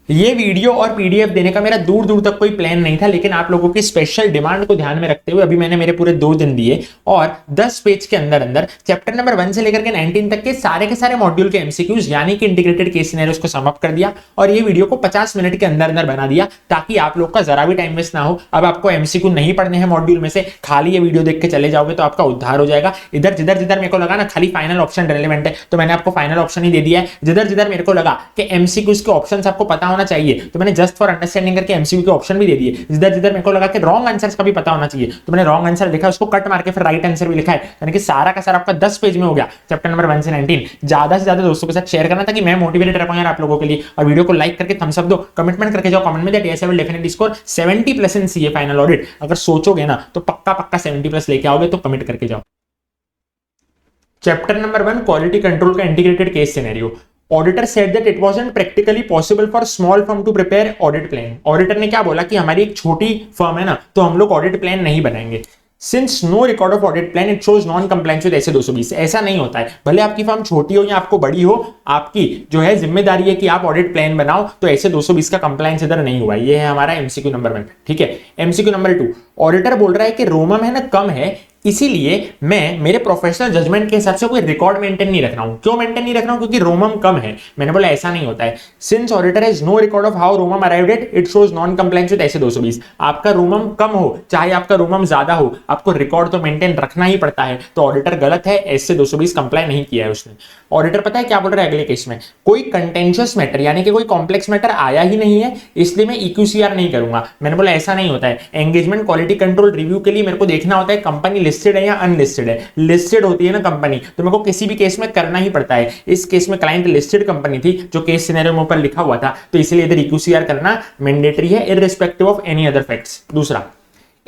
ये वीडियो और पीडीएफ देने का मेरा दूर दूर तक कोई प्लान नहीं था, लेकिन आप लोगों की स्पेशल डिमांड को ध्यान में रखते हुए अभी मैंने मेरे पूरे 2 दिन दिए और 10 पेज के अंदर अंदर चैप्टर नंबर 1 से लेकर के 19 तक के सारे मॉड्यूल के एमसीक्यूज यानी कि इंटीग्रेटेड केस सिनेरियोस को सम अप कर दिया और ये वीडियो को 50 मिनट के अंदर अंदर बना दिया ताकि आप लोग का जरा भी टाइम वेस्ट ना हो। अब आपको एमसीक्यू नहीं पढ़ने हैं मॉड्यूल में से, खाली ये वीडियो देख के चले जाओगे तो आपका उद्धार हो जाएगा। इधर जिधर जिधर मेरे को लगा ना खाली फाइनल ऑप्शन रेलेवेंट है तो मैंने आपको फाइनल ऑप्शन ही दे दिया है। जिधर जिधर मेरे को लगा कि एमसीक्यूज के ऑप्शंस आपको पता होना चाहिए तो मैंने जस्ट फॉर अंडरस्टैंडिंग करके एमसीक्यू के ऑप्शन भी दे दिए। जिधर जिधर मेरे को लगा कि रॉन्ग आंसर्स का भी पता होना चाहिए तो मैंने रॉन्ग आंसर लिखा, उसको कट मार के फिर राइट आंसर भी लिखा है, यानी कि सारा का सारा आपका 10 पेज में हो गया चैप्टर नंबर 1 से 19। ज्यादा से ज्यादा दोस्तों के साथ शेयर करना ताकि मैं मोटिवेटेड रह पाऊं आप लोगों के लिए। और वीडियो को लाइक करके थम्स अप दो, कमिटमेंट करके जाओ कमेंट में that yes I will definitely score 70+ in CA final audit. अगर सोचोगे ना तो पक्का 70+ लेके आओगे, तो कमिट करके जाओ। चैप्टर नंबर 1 क्वालिटी कंट्रोल का integrated case scenario. Auditor said that it wasn't practically possible for small firm to prepare audit plan. Auditor ने क्या बोला कि हमारी एक छोटी फर्म है ना तो हम लोग ऑडिट प्लान नहीं बनाएंगे। Since no record of audit plan it shows non compliance with SA 220। ऐसा नहीं होता है, भले आपकी फर्म छोटी हो या आपको बड़ी हो, आपकी जो है जिम्मेदारी है कि आप ऑडिट प्लान बनाओ। तो ऐसे 220 का कंप्लायंस इधर नहीं हुआ। ये है हमारा एमसीक्यू नंबर 1। ठीक है, एमसीक्यू नंबर 2, ऑडिटर बोल रहा है कि रोमम है ना कम है, इसीलिए मैं मेरे प्रोफेशनल जजमेंट के हिसाब से कोई रिकॉर्ड मेंटेन नहीं रख रहा हूं। क्यों मेंटेन नहीं रख रहा हूं? क्योंकि रोमम कम है। मैंने बोला ऐसा नहीं होता है। Since auditor has no record of how ROMM arrived at it shows non compliance with SA 220। आपका रोमम कम हो चाहे आपका रोमम ज्यादा हो, आपको रिकॉर्ड तो मेंटेन रखना ही पड़ता है। तो ऑडिटर गलत है, ऐसे 220 कंप्लाई नहीं किया है उसने। ऑडिटर पता है क्या बोल रहा है अगले केस में? कोई कंटेंशियस मैटर यानी कि कोई कॉम्प्लेक्स मैटर आया ही नहीं है, इसलिए मैं इक्यूसीआर नहीं करूंगा। मैंने बोला ऐसा नहीं होता है। एंगेजमेंट क्वालिटी कंट्रोल रिव्यू के लिए मेरे को देखना होता है कंपनी लिस्टेड है या अनलिस्टेड है। लिस्टेड होती है ना कंपनी तो मेरे को किसी भी केस में करना ही पड़ता है। इस केस में क्लाइंट लिस्टेड कंपनी थी जो केस सिनेरियो में ऊपर लिखा हुआ था, तो इसलिए इधर इक्यूसीआर करना मैंडेटरी है irrespective of any other facts. दूसरा,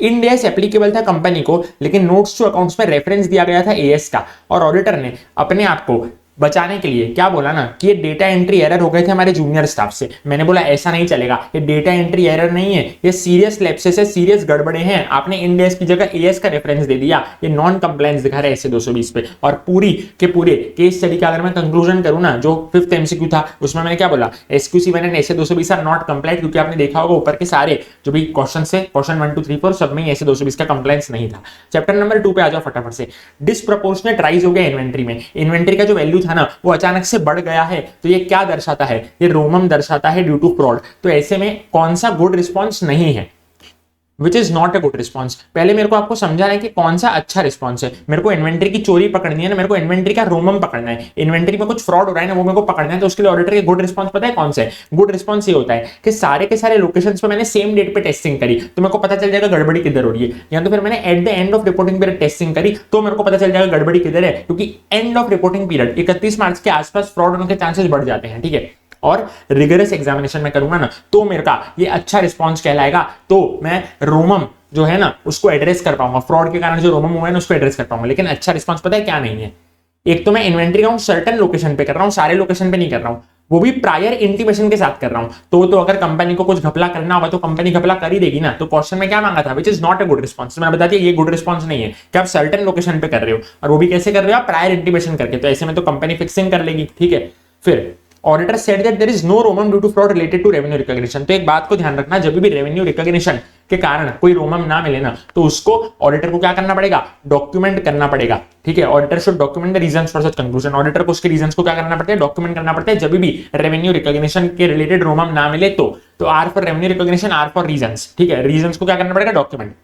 इंड एस एप्लीकेबल था कंपनी को, लेकिन नोट्स टू अकाउंट्स में रेफरेंस दिया गया था एएस का, और ऑडिटर ने अपने आप को बचाने के लिए क्या बोला ना कि ये डेटा एंट्री एरर हो गए थे हमारे जूनियर स्टाफ से। मैंने बोला ऐसा नहीं चलेगा, ये डेटा एंट्री एरर नहीं है, ये सीरियस लैप्सेस है, सीरियस गड़बड़े हैं। आपने इंड एस की जगह एएस का रेफरेंस दे दिया, ये नॉन कंप्लायंस दिखा रहा है ऐसे 220 पे। और पूरी के पूरे केस स्टडी का अगर मैं कंक्लूजन करूं ना, जो 5th एमसीक्यू था उसमें मैंने क्या बोला, एसक्यूसी1 एंड ऐसे 220 आर नॉट कंप्लाइंट, क्योंकि आपने देखा होगा ऊपर के सारे जो भी क्वेश्चन है, क्वेश्चन 1 2 3 4 सब में ऐसे 220 का कंप्लायंस नहीं था। चैप्टर नंबर 2 पे आ जाओ फटाफट से। डिसप्रोपोर्शनेट राइज हो गया इन्वेंट्री में। इन्वेंट्री का जो वैल्यू था ना वो अचानक से बढ़ गया है, तो ये क्या दर्शाता है? ये रोमम दर्शाता है ड्यू टू फ्रॉड। तो ऐसे में कौन सा गुड रिस्पॉन्स नहीं है, which is not a good response. पहले मेरे को आपको समझाना है कि कौन सा अच्छा रिस्पॉन्स है। मेरे को इन्वेंट्री की चोरी पकड़नी है ना, मेरे को इन्वेंट्री का रोमम पकड़ना है। इन्वेंट्री में कुछ फ्रॉड हो रहा है ना, वो मेरे को पकड़ना है। तो उसके लिए ऑडिटर के गुड रिस्पॉन्स पता है कौन सा है? गुड रिस्पॉन्स ये होता है कि सारे के सारे लोकेशंस पे मैंने सेम डेट पे टेस्टिंग करी, तो मेरे को पता चल जाएगा गड़बड़ी किधर हो रही है। या तो फिर मैंने at the end of reporting period testing करी तो मेरे को पता चल जाएगा गड़बड़ी किधर है, क्योंकि एंड ऑफ रिपोर्टिंग पीरियड 31 मार्च के आसपास फ्रॉड होने के चांसेस बढ़ जाते हैं। ठीक है, और रिगरस एग्जामिनेशन में करूंगा ना तो मेरे का ये अच्छा रिस्पॉन्स कहलाएगा। तो मैं रोमम जो है ना उसको एड्रेस कर पाऊंगा, फ्रॉड के कारण जो रोमम हुआ है ना उसको एड्रेस कर पाऊंगा। लेकिन अच्छा रिस्पॉन्स पता है क्या नहीं है? एक तो मैं इन्वेंट्री काउंट सर्टेन लोकेशन पे कर रहा हूं, सारे लोकेशन पे नहीं कर रहा हूं, वो भी प्रायर इंटीमेशन के साथ कर रहा हूं। तो अगर कंपनी को कुछ घपला करना होगा तो कंपनी घपला कर ही देगी ना। तो क्वेश्चन में क्या मांगा था? विच is not a good response. मैंने बता दिया ये गुड रिस्पॉन्स नहीं है कि आप सर्टेन लोकेशन पे कर रहे हो, और वो भी कैसे कर रहे हो आप? प्रायर इंटीमेशन करके। तो ऐसे में तो कंपनी फिक्सिंग कर लेगी। ठीक है, फिर auditor said that there is no ROMM due to fraud related to revenue recognition. तो एक बात को ध्यान रखना, जब भी रेवेन्यू रिकॉग्निशन के कारण कोई रोमम ना मिले ना तो उसको ऑडिटर को क्या करना पड़ेगा? डॉक्यूमेंट करना पड़ेगा। ठीक है, auditor should document the reasons for such conclusion. Auditor को उसके रीजंस को क्या करना पड़ता है? डॉक्यूमेंट करना पड़ता है। जब भी रेवेन्यू रिकॉग्निशन के रिलेटेड रोमम ना मिले तो R for revenue recognition, R for reasons. ठीक है, रीजंस को क्या करना पड़ेगा? डॉक्यूमेंट।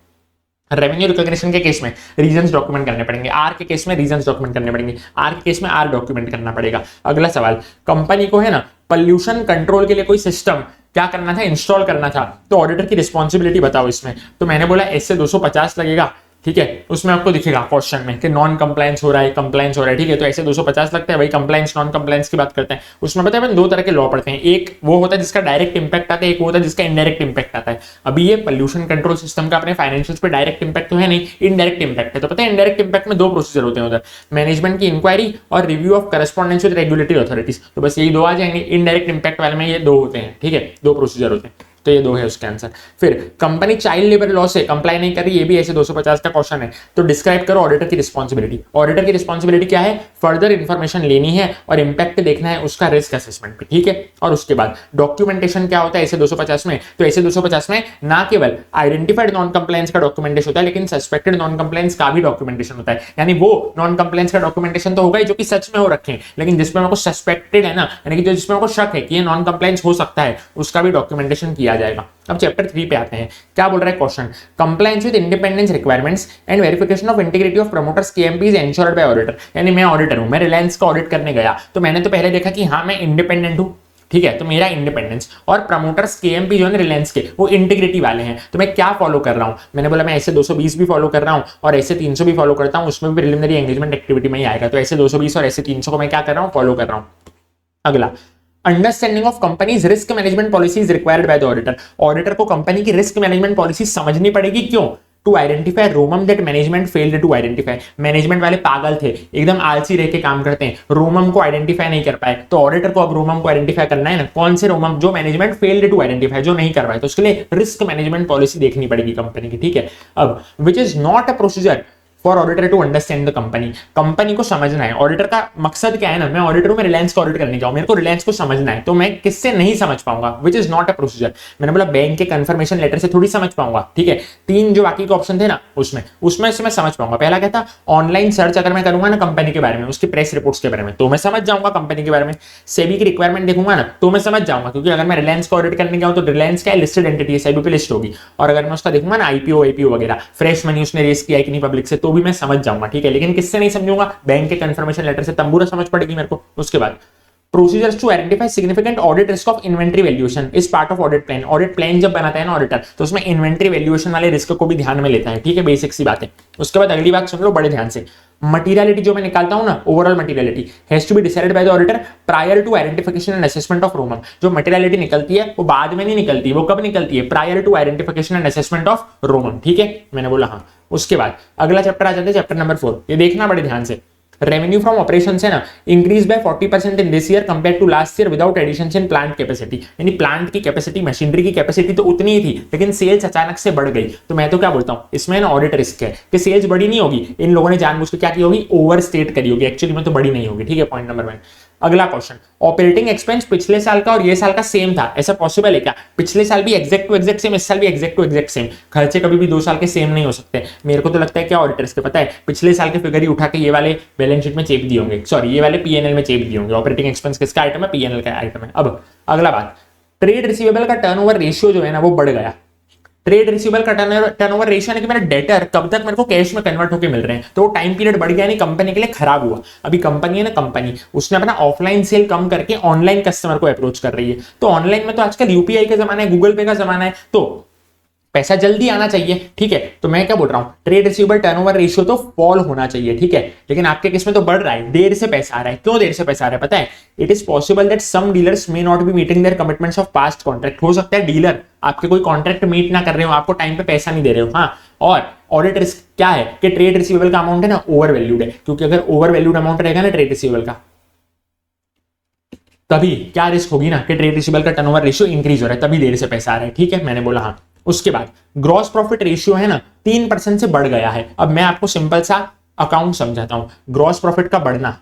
रेवेन्यू रिकॉग्निशन के केस में रीजंस डॉक्यूमेंट करने पड़ेंगे, आर के केस में रीजंस डॉक्यूमेंट करने पड़ेंगे, आर के केस में आर डॉक्यूमेंट करना पड़ेगा। अगला सवाल, कंपनी को है ना पॉल्यूशन कंट्रोल के लिए कोई सिस्टम क्या करना था? इंस्टॉल करना था। तो ऑडिटर की रिस्पॉन्सिबिलिटी बताओ इसमें। तो मैंने बोला ऐसे 250 लगेगा। ठीक है, उसमें आपको दिखेगा क्वेश्चन में कि नॉन कंप्लायंस हो रहा है, कंप्लायंस हो रहा है। ठीक है, तो ऐसे 250 लगता है। भाई कंप्लायंस नॉन कंप्लायंस की बात करते हैं, उसमें पता है 2 तरह के लॉ पढ़ते हैं। एक वो होता है जिसका डायरेक्ट इंपैक्ट आता है, एक वो होता है जिसका इनडायरेक्ट इंपैक्ट आता है। अभी ये पोल्यूशन कंट्रोल सिस्टम का अपने फाइनेंशियल्स पे डायरेक्ट इंपैक्ट तो है नहीं, इनडायरेक्ट इंपैक्ट है। तो पता है इनडायरेक्ट इंपैक्ट में 2 प्रोसीजर होते हैं उधर, मैनेजमेंट की इंक्वायरी और review of correspondence with regulatory authorities. तो बस यही 2 आ जाएंगे। इनडायरेक्ट इंपैक्ट वाले में ये 2 होते हैं। ठीक है, 2 प्रोसीजर होते हैं। तो ये 2 है उसका आंसर। फिर कंपनी चाइल्ड लेबर लॉ से कंप्लाई नहीं कर रही, ये भी ऐसे 250 का क्वेश्चन है, तो डिस्क्राइब करो ऑडिटर की रिस्पॉन्सिबिलिटी। ऑडिटर की रिस्पॉन्सिबिलिटी क्या है? फर्दर इंफॉर्मेशन लेनी है और इंपैक्ट देखना है उसका रिस्क असेसमेंट पे, ठीक है। और उसके बाद डॉक्यूमेंटेशन क्या होता है ऐसे 250 में? तो ऐसे 250 में ना केवल आइडेंटिफाइड नॉन कंप्लायंस का डॉक्यूमेंटेशन होता है, लेकिन सस्पेक्टेड नॉन कंप्लायंस का भी डॉक्यूमेंटेशन होता है। यानी वो नॉन कंप्लायंस का डॉक्यूमेंटेशन तो होगा ही जो कि सच में हो रखे हैं, लेकिन जिसमें मेरे को सस्पेक्टेड है ना, यानी कि जो जिसमें मेरे को शक है कि ये नॉन कंप्लायंस हो सकता है, उसका भी डॉक्यूमेंटेशन किया जाएगा। अब चैप्टर 3 पे आते हैं। क्या बोल रहा है question? Compliance with independence requirements and verification of integrity of promoters KMP is ensured bye auditor. यानी मैं ऑडिटर हूं, मैं रिलायंस का ऑडिट करने गया, तो मैंने तो पहले देखा कि हाँ मैं इंडिपेंडेंट हूं, ठीक है, तो मेरा इंडिपेंडेंस और प्रमोटर्स केएमपी जो है रिलायंस के वो इंटीग्रिटी वाले हैं, तो मैं क्या फॉलो कर रहा हूं? मैंने बोला मैं ऐसे 220 भी फॉलो कर रहा हूं और ऐसे 300 भी फॉलो करता हूं, उसमें भी प्रिलिमिनरी एंगेजमेंट एक्टिविटी में ही आएगा, तो ऐसे 220 और ऐसे 300 को मैं क्या कर रहा हूं? फॉलो कर रहा हूं। अगला, understanding of companies risk management policy is required by the auditor. Auditor को कंपनी की रिस्क मैनेजमेंट पॉलिसी समझनी पड़ेगी, क्यों? To identify ROMM that management failed to identify. Management वाले पागल थे, एकदम आलसी रह के काम करते हैं, रोमम को आइडेंटिफाई नहीं कर पाए, तो ऑडिटर को अब रोमम को आइडेंटिफाई करना है ना। कौन से रोमम? जो मैनेजमेंट फेल्ड टू आइडेंटिफाई, जो नहीं कर पाए, तो उसके लिए रिस्क मैनेजमेंट पॉलिसी देखनी पड़ेगी कंपनी की, ठीक है। अब which is not a procedure for auditor to understand the company. Company को समझना है। ऑडिटर का मकसद क्या है ना, मैं ऑडिटर हूं, मैं रिलायंस का ऑडिट करने जाऊं, मेरे को रिलायंस को समझना है, तो मैं किससे नहीं समझ पाऊंगा? विच इज नॉट अ प्रोसीजर। मैंने बोला बैंक के कंफर्मेशन लेटर से थोड़ी समझ पाऊंगा, ठीक है। 3 जो बाकी के ऑप्शन थे ना, उसमें से मैं समझ पाऊंगा। पहला क्या था? ऑनलाइन सर्च अगर मैं करूंगा ना कंपनी के बारे में, उसकी प्रेस रिपोर्ट्स के बारे में, तो मैं समझ जाऊंगा कंपनी के बारे में। सेबी की रिक्वायरमेंट देखूंगा ना, तो मैं समझ जाऊंगा, क्योंकि अगर मैं रिलायंस का ऑडिट करने जाऊं तो रिलायंस क्या लिस्टेड एंटिटी है, सेबी पे लिस्ट होगी, और अगर मैं उसका देखूंगा ना आईपीओ वगैरह, फ्रेश मनी उसने रेस किया है कि नहीं पब्लिक से, तो भी मैं समझ जाऊंगा, ठीक है। लेकिन किससे नहीं समझूंगा? बैंक के कंफर्मेशन लेटर से तंबूरा समझ पड़ेगी मेरे को। उसके बाद procedures to identify significant audit risk of inventory valuation is part of audit plan. Audit plan जब बनाता है ना ऑडिटर, तो उसमें इन्वेंट्री वैल्यूएशन वाले रिस्क को भी ध्यान में लेता है, ठीक है, बेसिक सी बात है। उसके बाद अगली बात सुन लो बड़े ध्यान से। मटीरियलिटी जो मैं निकालता हूं ना, overall materiality has to be decided by the auditor prior to identification and assessment of ROMM. जो मटीरियलिटी निकलती है वो बाद में नहीं निकलती, वो कब निकलती है? Prior to identification and assessment of ROMM, ठीक है, मैंने बोला हाँ। उसके बाद अगला चैप्टर आ जाता है, चैप्टर नंबर 4। ये देखना बड़े ध्यान से। रेवेन्यू फ्रॉम ऑपरेशन है ना, increase by 40% in this year compare to last year without addition in plant capacity. यानी प्लांट की कैपेसिटी, मशीनरी की कैपेसिटी तो उतनी ही थी, लेकिन सेल्स अचानक से बढ़ गई। तो मैं तो क्या बोलता हूं, इसमें ना ऑडिट रिस्क है कि सेल्स बड़ी नहीं होगी, इन लोगों ने जानबूझ के क्या की होगी? ओवर स्टेट करी होगी, एक्चुअली में तो बड़ी नहीं होगी, ठीक है, पॉइंट नंबर 1। अगला क्वेश्चन, ऑपरेटिंग एक्सपेंस पिछले साल का और ये साल का सेम था, ऐसा पॉसिबल है क्या? पिछले साल भी एग्जैक्ट टू एग्जैक्ट सेम, इस साल भी एग्जैक्ट टू एग्जैक्ट सेम। खर्चे कभी भी 2 साल के सेम नहीं हो सकते। मेरे को तो लगता है क्या ऑडिटर्स के पता है, पिछले साल के फिगर ही उठा के ये वाले बैलेंस शीट में चेप दिए होंगे, सॉरी ये वाले पीएनएल में चेप दिए होंगे। ऑपरेटिंग एक्सपेंस किसका आइटम है? पीएनएल का आइटम है। अब अगला बात, ट्रेड रिसीवेबल का टर्नओवर रेशियो जो है ना वो बढ़ गया। ट्रेड रिसीवेबल का टर्नओवर रेशियो यानी कि मेरा डेटर कब तक मेरे को कैश में कन्वर्ट होकर मिल रहे हैं, तो टाइम पीरियड बढ़ गया, नहीं कंपनी के लिए खराब हुआ। अभी कंपनी है ना, कंपनी उसने अपना ऑफलाइन सेल कम करके ऑनलाइन कस्टमर को अप्रोच कर रही है। तो ऑनलाइन में तो आजकल यूपीआई का जमाना है, गूगल पे का जमाना है, तो पैसा जल्दी आना चाहिए, ठीक है। तो मैं क्या बोल रहा हूं, ट्रेड रिसीवेबल टर्नओवर रेशियो तो फॉल होना चाहिए, ठीक है। लेकिन आपके केस में तो बढ़ रहा है, देर से पैसा आ रहा है। क्यों देर से पैसा आ रहा है पता है? It is possible that some dealers may not be meeting their commitments of past contract. हो सकता है डीलर आपके कोई कॉन्ट्रैक्ट मीट ना कर रहे हो, आपको टाइम पे पैसा नहीं दे रहे हो, हाँ। और ऑडिट रिस्क क्या है कि ट्रेड रिसीवेबल का अमाउंट है ना ओवर वैल्यूड है, क्योंकि अगर ओवर वैल्यूड अमाउंट रहेगा ना ट्रेड रिसीवेबल का, तभी क्या रिस्क होगी ना कि ट्रेड रिसीवेबल का टर्नओवर रेशियो इंक्रीज हो रहा है, तभी देर से पैसा आ रहा है, ठीक है, मैंने बोला हाँ। उसके बाद ग्रॉस प्रॉफिट रेशियो है ना 3% से बढ़ गया है। अब मैं आपको सिंपल सा अकाउंट समझाता हूं। ग्रॉस प्रॉफिट का बढ़ना,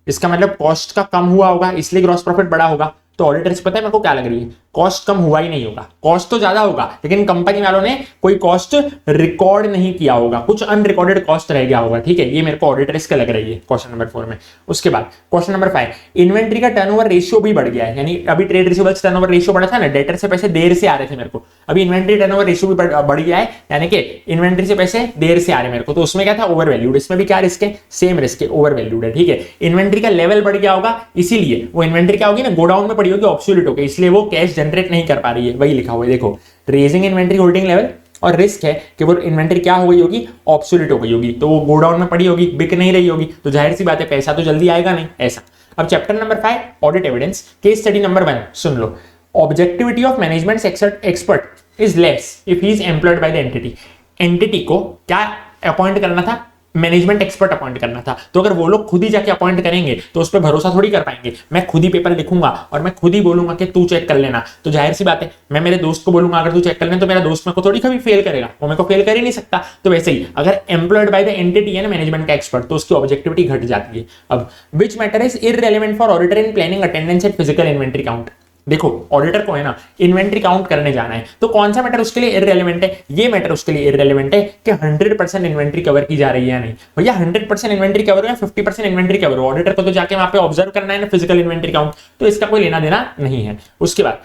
इसका मतलब कॉस्ट का कम हुआ होगा, इसलिए ग्रॉस प्रॉफिट बढ़ा होगा। तो ऑडिटर्स पता है मेरे को क्या लग रही है, कॉस्ट कम हुआ ही नहीं होगा, कॉस्ट तो ज्यादा होगा, लेकिन कंपनी वालों ने कोई कॉस्ट रिकॉर्ड नहीं किया होगा, कुछ अनरिकॉर्डेड कॉस्ट रह गया होगा, ठीक है। ये मेरे को ऑडिट रिस्क लग रही है क्वेश्चन नंबर 4 में। उसके बाद क्वेश्चन नंबर 5, इन्वेंट्री का टर्नओवर रेशियो भी बढ़ गया है। यानी अभी ट्रेड रिसीवेबल्स टर्नओवर रेशियो बढ़ा था ना, डेटर से पैसे देर से आ रहे थे मेरे को, अभी इन्वेंट्री टर्नओवर रेशियो भी बढ़ गया है, यानी कि इन्वेंट्री से पैसे देर से आ रहे मेरे को। तो उसमें क्या था, ओवर वैल्यूड। इसमें भी क्या रिस्क है, सेम रिस्क है, ओवर वैल्यूड है, ठीक है। इन्वेंट्री का लेवल बढ़ गया होगा, इसीलिए वो इन्वेंट्री क्या होगी ना, गोडाउन में पड़ी होगी, ऑब्सोल्यूट होगी, इसलिए वो कैश जनरेट नहीं कर पा रही है। वही लिखा हुआ है देखो, रेजिंग इन्वेंट्री होल्डिंग लेवल, और रिस्क है कि वो इन्वेंट्री क्या हो गई होगी, ऑब्सोल्यूट हो गई होगी, तो वो गोडाउन में पड़ी होगी, बिक नहीं रही होगी, तो जाहिर सी बात है पैसा तो जल्दी आएगा नहीं, ऐसा। अब chapter number 5 audit evidence, case study number 1 soon low. Objectivity of management expert is less if he is employed by the entity. Entity को क्या अपॉइंट करना था, मैनेजमेंट एक्सपर्ट अपॉइंट करना था। तो अगर वो लोग खुद ही जाके अपॉइंट करेंगे तो उस पर भरोसा थोड़ी कर पाएंगे। मैं खुद ही पेपर लिखूंगा और मैं खुद ही बोलूंगा कि तू चेक कर लेना, तो जाहिर सी बात है मैं मेरे दोस्त को बोलूंगा अगर तू चेक कर लेना, तो मेरा दोस्त मेरे को थोड़ी कभी फेल करेगा, वो मेरे को फेल कर ही नहीं सकता। तो वैसे ही अगर एम्प्लॉयड बाय द एंटिटी है ना मैनेजमेंट का एक्सपर्ट, तो उसकी ऑब्जेक्टिविटी घट जाती है। अब which matter is irrelevant for auditor in planning attendance eight physical inventory count. देखो ऑडिटर को है ना इन्वेंट्री काउंट करने जाना है, तो कौन सा मैटर उसके लिए इररिलेवेंट है? ये मैटर उसके लिए इररिलेवेंट है कि 100% इन्वेंट्री कवर की जा रही है या नहीं। भैया 100% इन्वेंट्री कवर हो या 50% इन्वेंट्री कवर हो, ऑडिटर को तो जाके वहां पे ऑब्जर्व करना है ना फिजिकल इन्वेंट्री काउंट, तो इसका कोई लेना देना नहीं है। उसके बाद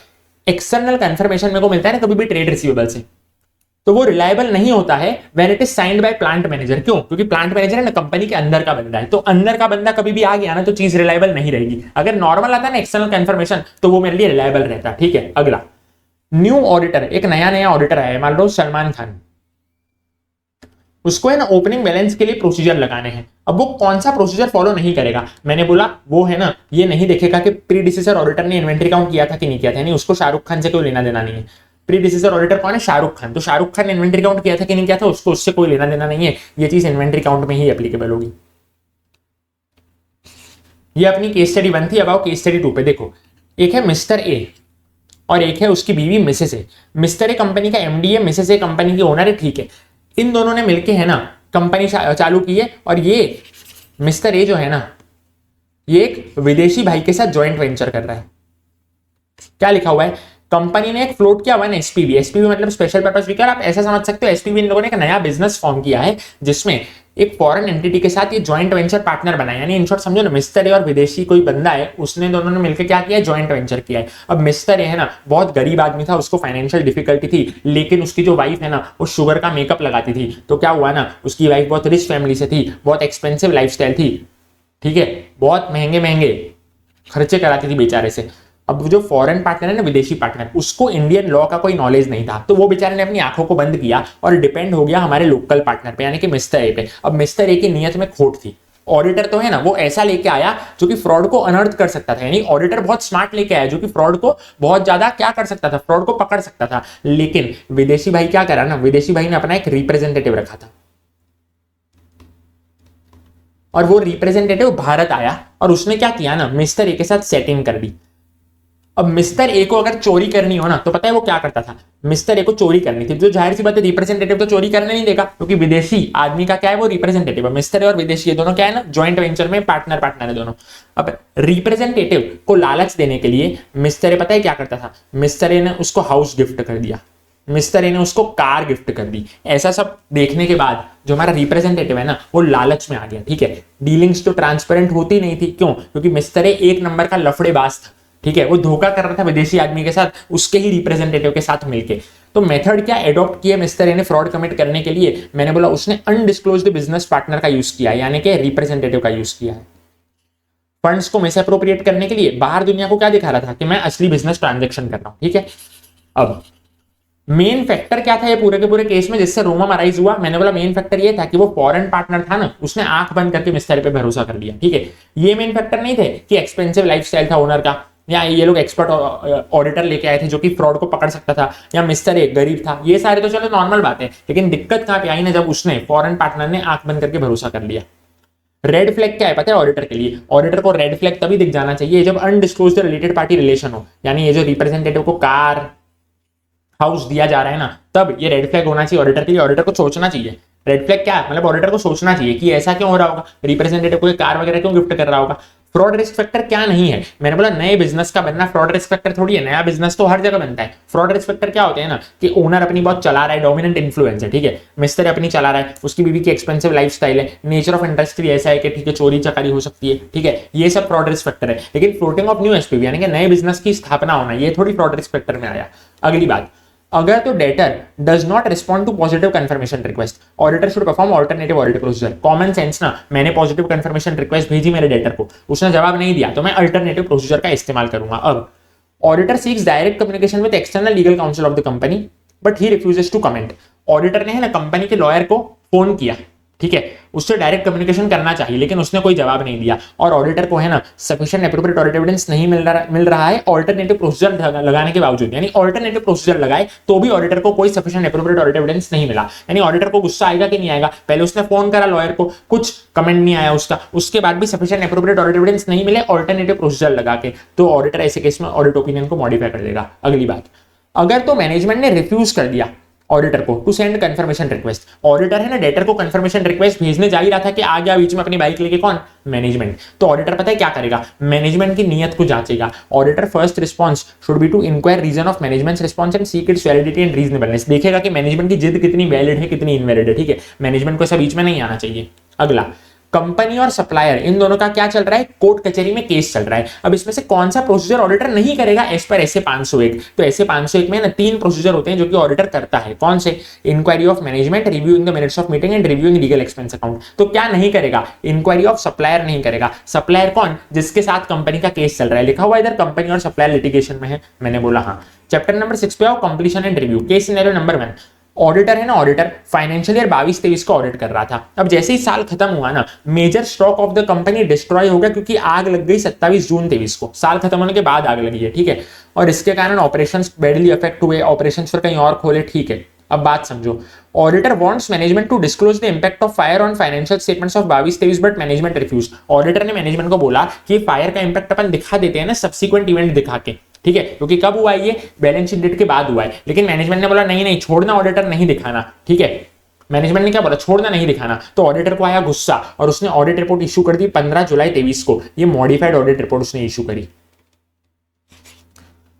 एक्सटर्नल कंफर्मेशन मेरे को मिलता है ना कभी भी ट्रेड रिसीवेबल से, तो वो रिलायबल नहीं होता है when it is signed by plant manager. क्यों? क्योंकि प्लांट मैनेजर है ना कंपनी के अंदर का बंदा है, तो अंदर का बंदा कभी भी आ गया ना तो चीज रिलायबल नहीं रहेगी। अगर नॉर्मल आता है ना एक्सटर्नल कंफर्मेशन तो वो मेरे लिए रिलायबल रहता है। ठीक है, अगला न्यू ऑडिटर, एक नया ऑडिटर आया है, मान लो सलमान खान, उसको है ना ओपनिंग बैलेंस के लिए प्रोसीजर लगाने हैं। अब वो कौन सा प्रोसीजर फॉलो नहीं करेगा? मैंने बोला वो है ना ये नहीं देखेगा कि प्रीडिसेसर ऑडिटर ने इन्वेंट्री काउंट किया था कि नहीं किया था, यानी उसको शाहरुख खान से कोई लेना देना नहीं है। प्रीडिसेसर ऑडिटर कौन है? शाहरुख खान। तो शाहरुख खान ने इन्वेंट्री काउंट किया था कि नहीं किया था, उसको उससे कोई लेना देना नहीं है। ये चीज इन्वेंट्री काउंट में ही एप्लीकेबल होगी। ये अपनी केस स्टडी 1 थी। अब आओ केस स्टडी 2 पे। देखो एक है मिस्टर ए और एक है उसकी बीवी Mrs A. Mister A company का एमडी है, मिसेस ए कंपनी की ओनर है। ठीक है, इन दोनों ने मिलके है ना कंपनी चालू की है, और ये मिस्टर ए जो है ना ये एक विदेशी भाई के साथ ज्वाइंट वेंचर कर रहा है। क्या लिखा हुआ है? कंपनी ने एक फ्लोट किया हुआ है एसपीवी। एसपीवी मतलब स्पेशल पर्पस व्हीकल। आप ऐसा समझ सकते हो एसपीवी इन लोगों ने एक नया बिजनेस फॉर्म किया है जिसमें एक फॉरेन एंटिटी के साथ ये ज्वाइंट वेंचर पार्टनर बनाया, यानी इन शॉर्ट समझो ना मिस्टर ए और विदेशी कोई बंदा है, उसने दोनों ने मिलकर क्या किया? ज्वाइंट वेंचर किया है। अब मिस्टर ए है ना बहुत गरीब आदमी था, उसको फाइनेंशियल डिफिकल्टी थी, लेकिन उसकी जो वाइफ है ना वो शुगर का मेकअप लगाती थी। तो क्या हुआ ना, उसकी वाइफ बहुत रिच फैमिली से थी, बहुत एक्सपेंसिव लाइफस्टाइल थी। ठीक है, बहुत महंगे महंगे खर्चे कराती थी बेचारे से। अब जो फॉरेन पार्टनर है ना विदेशी पार्टनर, उसको इंडियन लॉ का कोई नॉलेज नहीं था, तो वो बेचारे ने अपनी आंखों को बंद किया और डिपेंड हो गया हमारे लोकल पार्टनर पे, यानी कि मिस्टर ए पे। अब मिस्टर ए की नीयत में खोट थी। ऑडिटर तो है ना वो ऐसा लेके आया जो कि फ्रॉड को अनर्थ कर सकता था, यानी ऑडिटर बहुत स्मार्ट लेके आया जो कि फ्रॉड को बहुत ज्यादा क्या कर सकता था, फ्रॉड को पकड़ सकता था। लेकिन विदेशी भाई क्या करा ना, विदेशी भाई ने अपना एक रिप्रेजेंटेटिव रखा था, और वो रिप्रेजेंटेटिव भारत आया और उसने क्या किया ना, मिस्टर ए के साथ सेटिंग कर दी। अब मिस्टर ए को अगर चोरी करनी हो ना तो पता है वो क्या करता था? मिस्टर ए को चोरी करनी थी, जो जाहिर सी बात है रिप्रेजेंटेटिव तो चोरी करने नहीं देगा, क्योंकि विदेशी आदमी का क्या है वो रिप्रेजेंटेटिव है। मिस्टर ए और विदेशी ये दोनों क्या है ना ज्वाइंट वेंचर में पार्टनर है दोनों। अब रिप्रेजेंटेटिव को लालच देने के लिए मिस्टर ए पता है क्या करता था? मिस्टर ए ने उसको हाउस गिफ्ट कर दिया, मिस्टर ए ने उसको कार गिफ्ट कर दी। ऐसा सब देखने के बाद जो हमारा रिप्रेजेंटेटिव है ना वो लालच में आ गया। ठीक है, डीलिंग्स तो ट्रांसपेरेंट होती नहीं थी। क्यों? क्योंकि मिस्टर ए एक नंबर का लफड़ेबाज था। ठीक है, वो धोखा कर रहा था विदेशी आदमी के साथ, उसके ही रिप्रेजेंटेटिव के साथ मिलके। तो मेथड क्या एडॉप्ट किया मिस्टर ए ने फ्रॉड कमिट करने के लिए? मैंने बोला उसने अनडिस्क्लोज्ड बिजनेस पार्टनर का यूज किया, यानी कि रिप्रेजेंटेटिव का यूज किया है। फंड्स को मिस अप्रोप्रिएट करने के लिए बाहर दुनिया को क्या दिखा रहा था कि मैं असली बिजनेस ट्रांजेक्शन कर रहा हूं। ठीक है, अब मेन फैक्टर क्या था ये पूरे के पूरे केस में जिससे रोमम अराइज हुआ? मैंने बोला मेन फैक्टर ये था कि वो फॉरेन पार्टनर था ना, उसने आंख बंद करके मिस्टर पे भरोसा कर लिया। ठीक है, ये मेन फैक्टर नहीं थे कि एक्सपेंसिव लाइफस्टाइल था ओनर का, या ये लोग एक्सपर्ट ऑडिटर लेके आए थे जो कि फ्रॉड को पकड़ सकता था, या मिस्टर ए गरीब था। ये सारे तो चलो नॉर्मल बात है, लेकिन दिक्कत कहां पे आई ना, जब उसने फॉरेन पार्टनर ने आंख बंद करके भरोसा कर लिया। रेड फ्लैग क्या है पता है ऑडिटर के लिए? ऑडिटर को रेड फ्लैग तभी दिख जाना चाहिए जब अनडिस्क्लोज्ड रिलेटेड पार्टी रिलेशन हो, यानी ये जो रिप्रेजेंटेटिव को कार हाउस दिया जा रहा है ना, तब ये रेड फ्लैग होना चाहिए ऑडिटर के लिए। ऑडिटर को सोचना चाहिए रेड फ्लैग क्या है, मतलब ऑडिटर को सोचना चाहिए कि ऐसा क्यों हो रहा होगा, रिप्रेजेंटेटिव को कार वगैरह क्यों गिफ्ट कर रहा होगा। फ्रॉड रिस्क फैक्टर क्या नहीं है? मैंने बोला नए बिजनेस का बनना फ्रॉड रिस्क फैक्टर थोड़ी है, नया बिजनेस तो हर जगह बनता है। फ्रॉड रिस्क फैक्टर क्या होते हैं ना कि ओनर अपनी बहुत चला रहा है, डोमिनेंट इन्फ्लुएंस है। ठीक है, मिस्टर अपनी चला रहा है, उसकी बीवी की एक्सपेंसिव लाइफस्टाइल है, नेचर ऑफ इंडस्ट्री ऐसा है कि ठीक है चोरी चकारी हो सकती है। ठीक है, ये सब फ्रॉड रिस्क फैक्टर है। लेकिन फ्लोटिंग ऑफ न्यू एसपीवी यानी कि नए बिजनेस की स्थापना होना, ये थोड़ी फ्रॉड रिस्क फैक्टर में आया। अगली बात, अगर तो debtor does not respond to positive confirmation request, auditor should perform alternative audit procedure. Common sense ना, मैंने पॉजिटिव कंफर्मेशन रिक्वेस्ट भेजी मेरे डेटर को, उसने जवाब नहीं दिया तो मैं अल्टरनेटिव प्रोसीजर का इस्तेमाल करूंगा। अब auditor seeks direct communication with external legal council of the company but he refuses to comment. Auditor ने है ना कंपनी के लॉयर को फोन किया, ठीक है, उससे डायरेक्ट कम्युनिकेशन करना चाहिए, लेकिन उसने कोई जवाब नहीं दिया और ऑडिटर को है ना सफिशिएंट एप्रोप्रिएट ऑडिट एविडेंस नहीं मिल रहा है ऑल्टरनेटिव प्रोसीजर लगाने के बावजूद, यानी ऑल्टरनेटिव प्रोसीजर लगाए तो भी ऑडिटर को कोई सफिशिएंट एप्रोप्रिएट ऑडिट एविडेंस नहीं मिला, यानी ऑडिटर को गुस्सा आएगा कि नहीं आएगा। पहले उसने फोन करा लॉयर को, कुछ कमेंट नहीं आया उसका, उसके बाद भी सफिशिएंट एप्रोप्रिएट ऑडिट एविडेंस नहीं मिले ऑल्टरनेटिव प्रोसीजर लगा के, तो ऑडिटर ऐसे केस में ऑडिट ओपिनियन को मॉडिफाई कर देगा। अगली बात, अगर तो मैनेजमेंट ने रिफ्यूज कर दिया ऑडिटर को to send confirmation request, auditor है ना डेटर को कंफर्मेशन रिक्वेस्ट भेजने जा ही रहा था कि आ गया बीच में अपनी बाइक लेके कौन, मैनेजमेंट, तो ऑडिटर पता है क्या करेगा, मैनेजमेंट की नीयत को जांचेगा। Auditor first response should be to inquire reason of management's response and seek its validity and reasonableness, देखेगा कि मैनेजमेंट की जिद कितनी वैलिड है कितनी इनवैलिड है, ठीक है, मैनेजमेंट को ऐसा बीच में नहीं आना चाहिए। अगला, कंपनी और सप्लायर इन दोनों का क्या चल रहा है, कोर्ट कचहरी में केस चल रहा है। अब इसमें से कौन सा प्रोसीजर ऑडिटर नहीं करेगा एज पर ऐसे 501, तो ऐसे 501 में ना 3 प्रोसीजर होते हैं जो कि ऑडिटर करता है। कौन से, inquiry of management, reviewing the minutes of meeting and reviewing legal expense account. तो क्या नहीं करेगा, इंक्वायरी ऑफ सप्लायर नहीं करेगा। सप्लायर कौन, जिसके साथ कंपनी का केस चल रहा है, लिखा हुआ इधर कंपनी और सप्लायर लिटिगेशन में है, मैंने बोला हाँ। चैप्टर नंबर 6 पे आओ, completion and review. Case scenario number 1, auditor है ना, ऑडिटर फाइनेंशियल ईयर 22-23 को ऑडिट कर रहा था। अब जैसे ही साल खत्म हुआ ना, major stock of the company destroy हो गया क्योंकि आग लग गई 27 जून 23 को, साल खत्म होने के बाद आग लगी है, ठीक है, और इसके कारण ऑपरेशंस बैडली अफेक्ट हुए, ऑपरेशंस फिर कहीं और खोले, ठीक है। अब बात समझो, auditor wants management to disclose the impact of fire on financial statements of 22-23 but management refuse. Auditor ने मैनेजमेंट को बोला कि फायर का इंपैक्ट अपन दिखा देते हैं ना सब्सिक्वेंट इवेंट दिखा के, ठीक है, क्योंकि कब हुआ है ये, बैलेंस शीट डेट के बाद हुआ है, लेकिन मैनेजमेंट ने बोला नहीं नहीं छोड़ना ऑडिटर, नहीं दिखाना, ठीक है, मैनेजमेंट ने क्या बोला, छोड़ना नहीं दिखाना। तो ऑडिटर को आया गुस्सा और उसने ऑडिट रिपोर्ट इशू कर दी 15 जुलाई 23 को, ये मॉडिफाइड ऑडिट रिपोर्ट उसने इशू करी।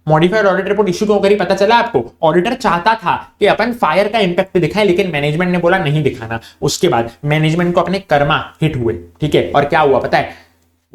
मॉडिफाइड ऑडिट रिपोर्ट इशू क्यों करी पता चला आपको, ऑडिटर चाहता था कि अपन फायर का इंपैक्ट दिखाएं, लेकिन मैनेजमेंट ने बोला नहीं दिखाना। उसके बाद मैनेजमेंट को अपने कर्मा हिट हुए, ठीक है, और क्या हुआ पता है,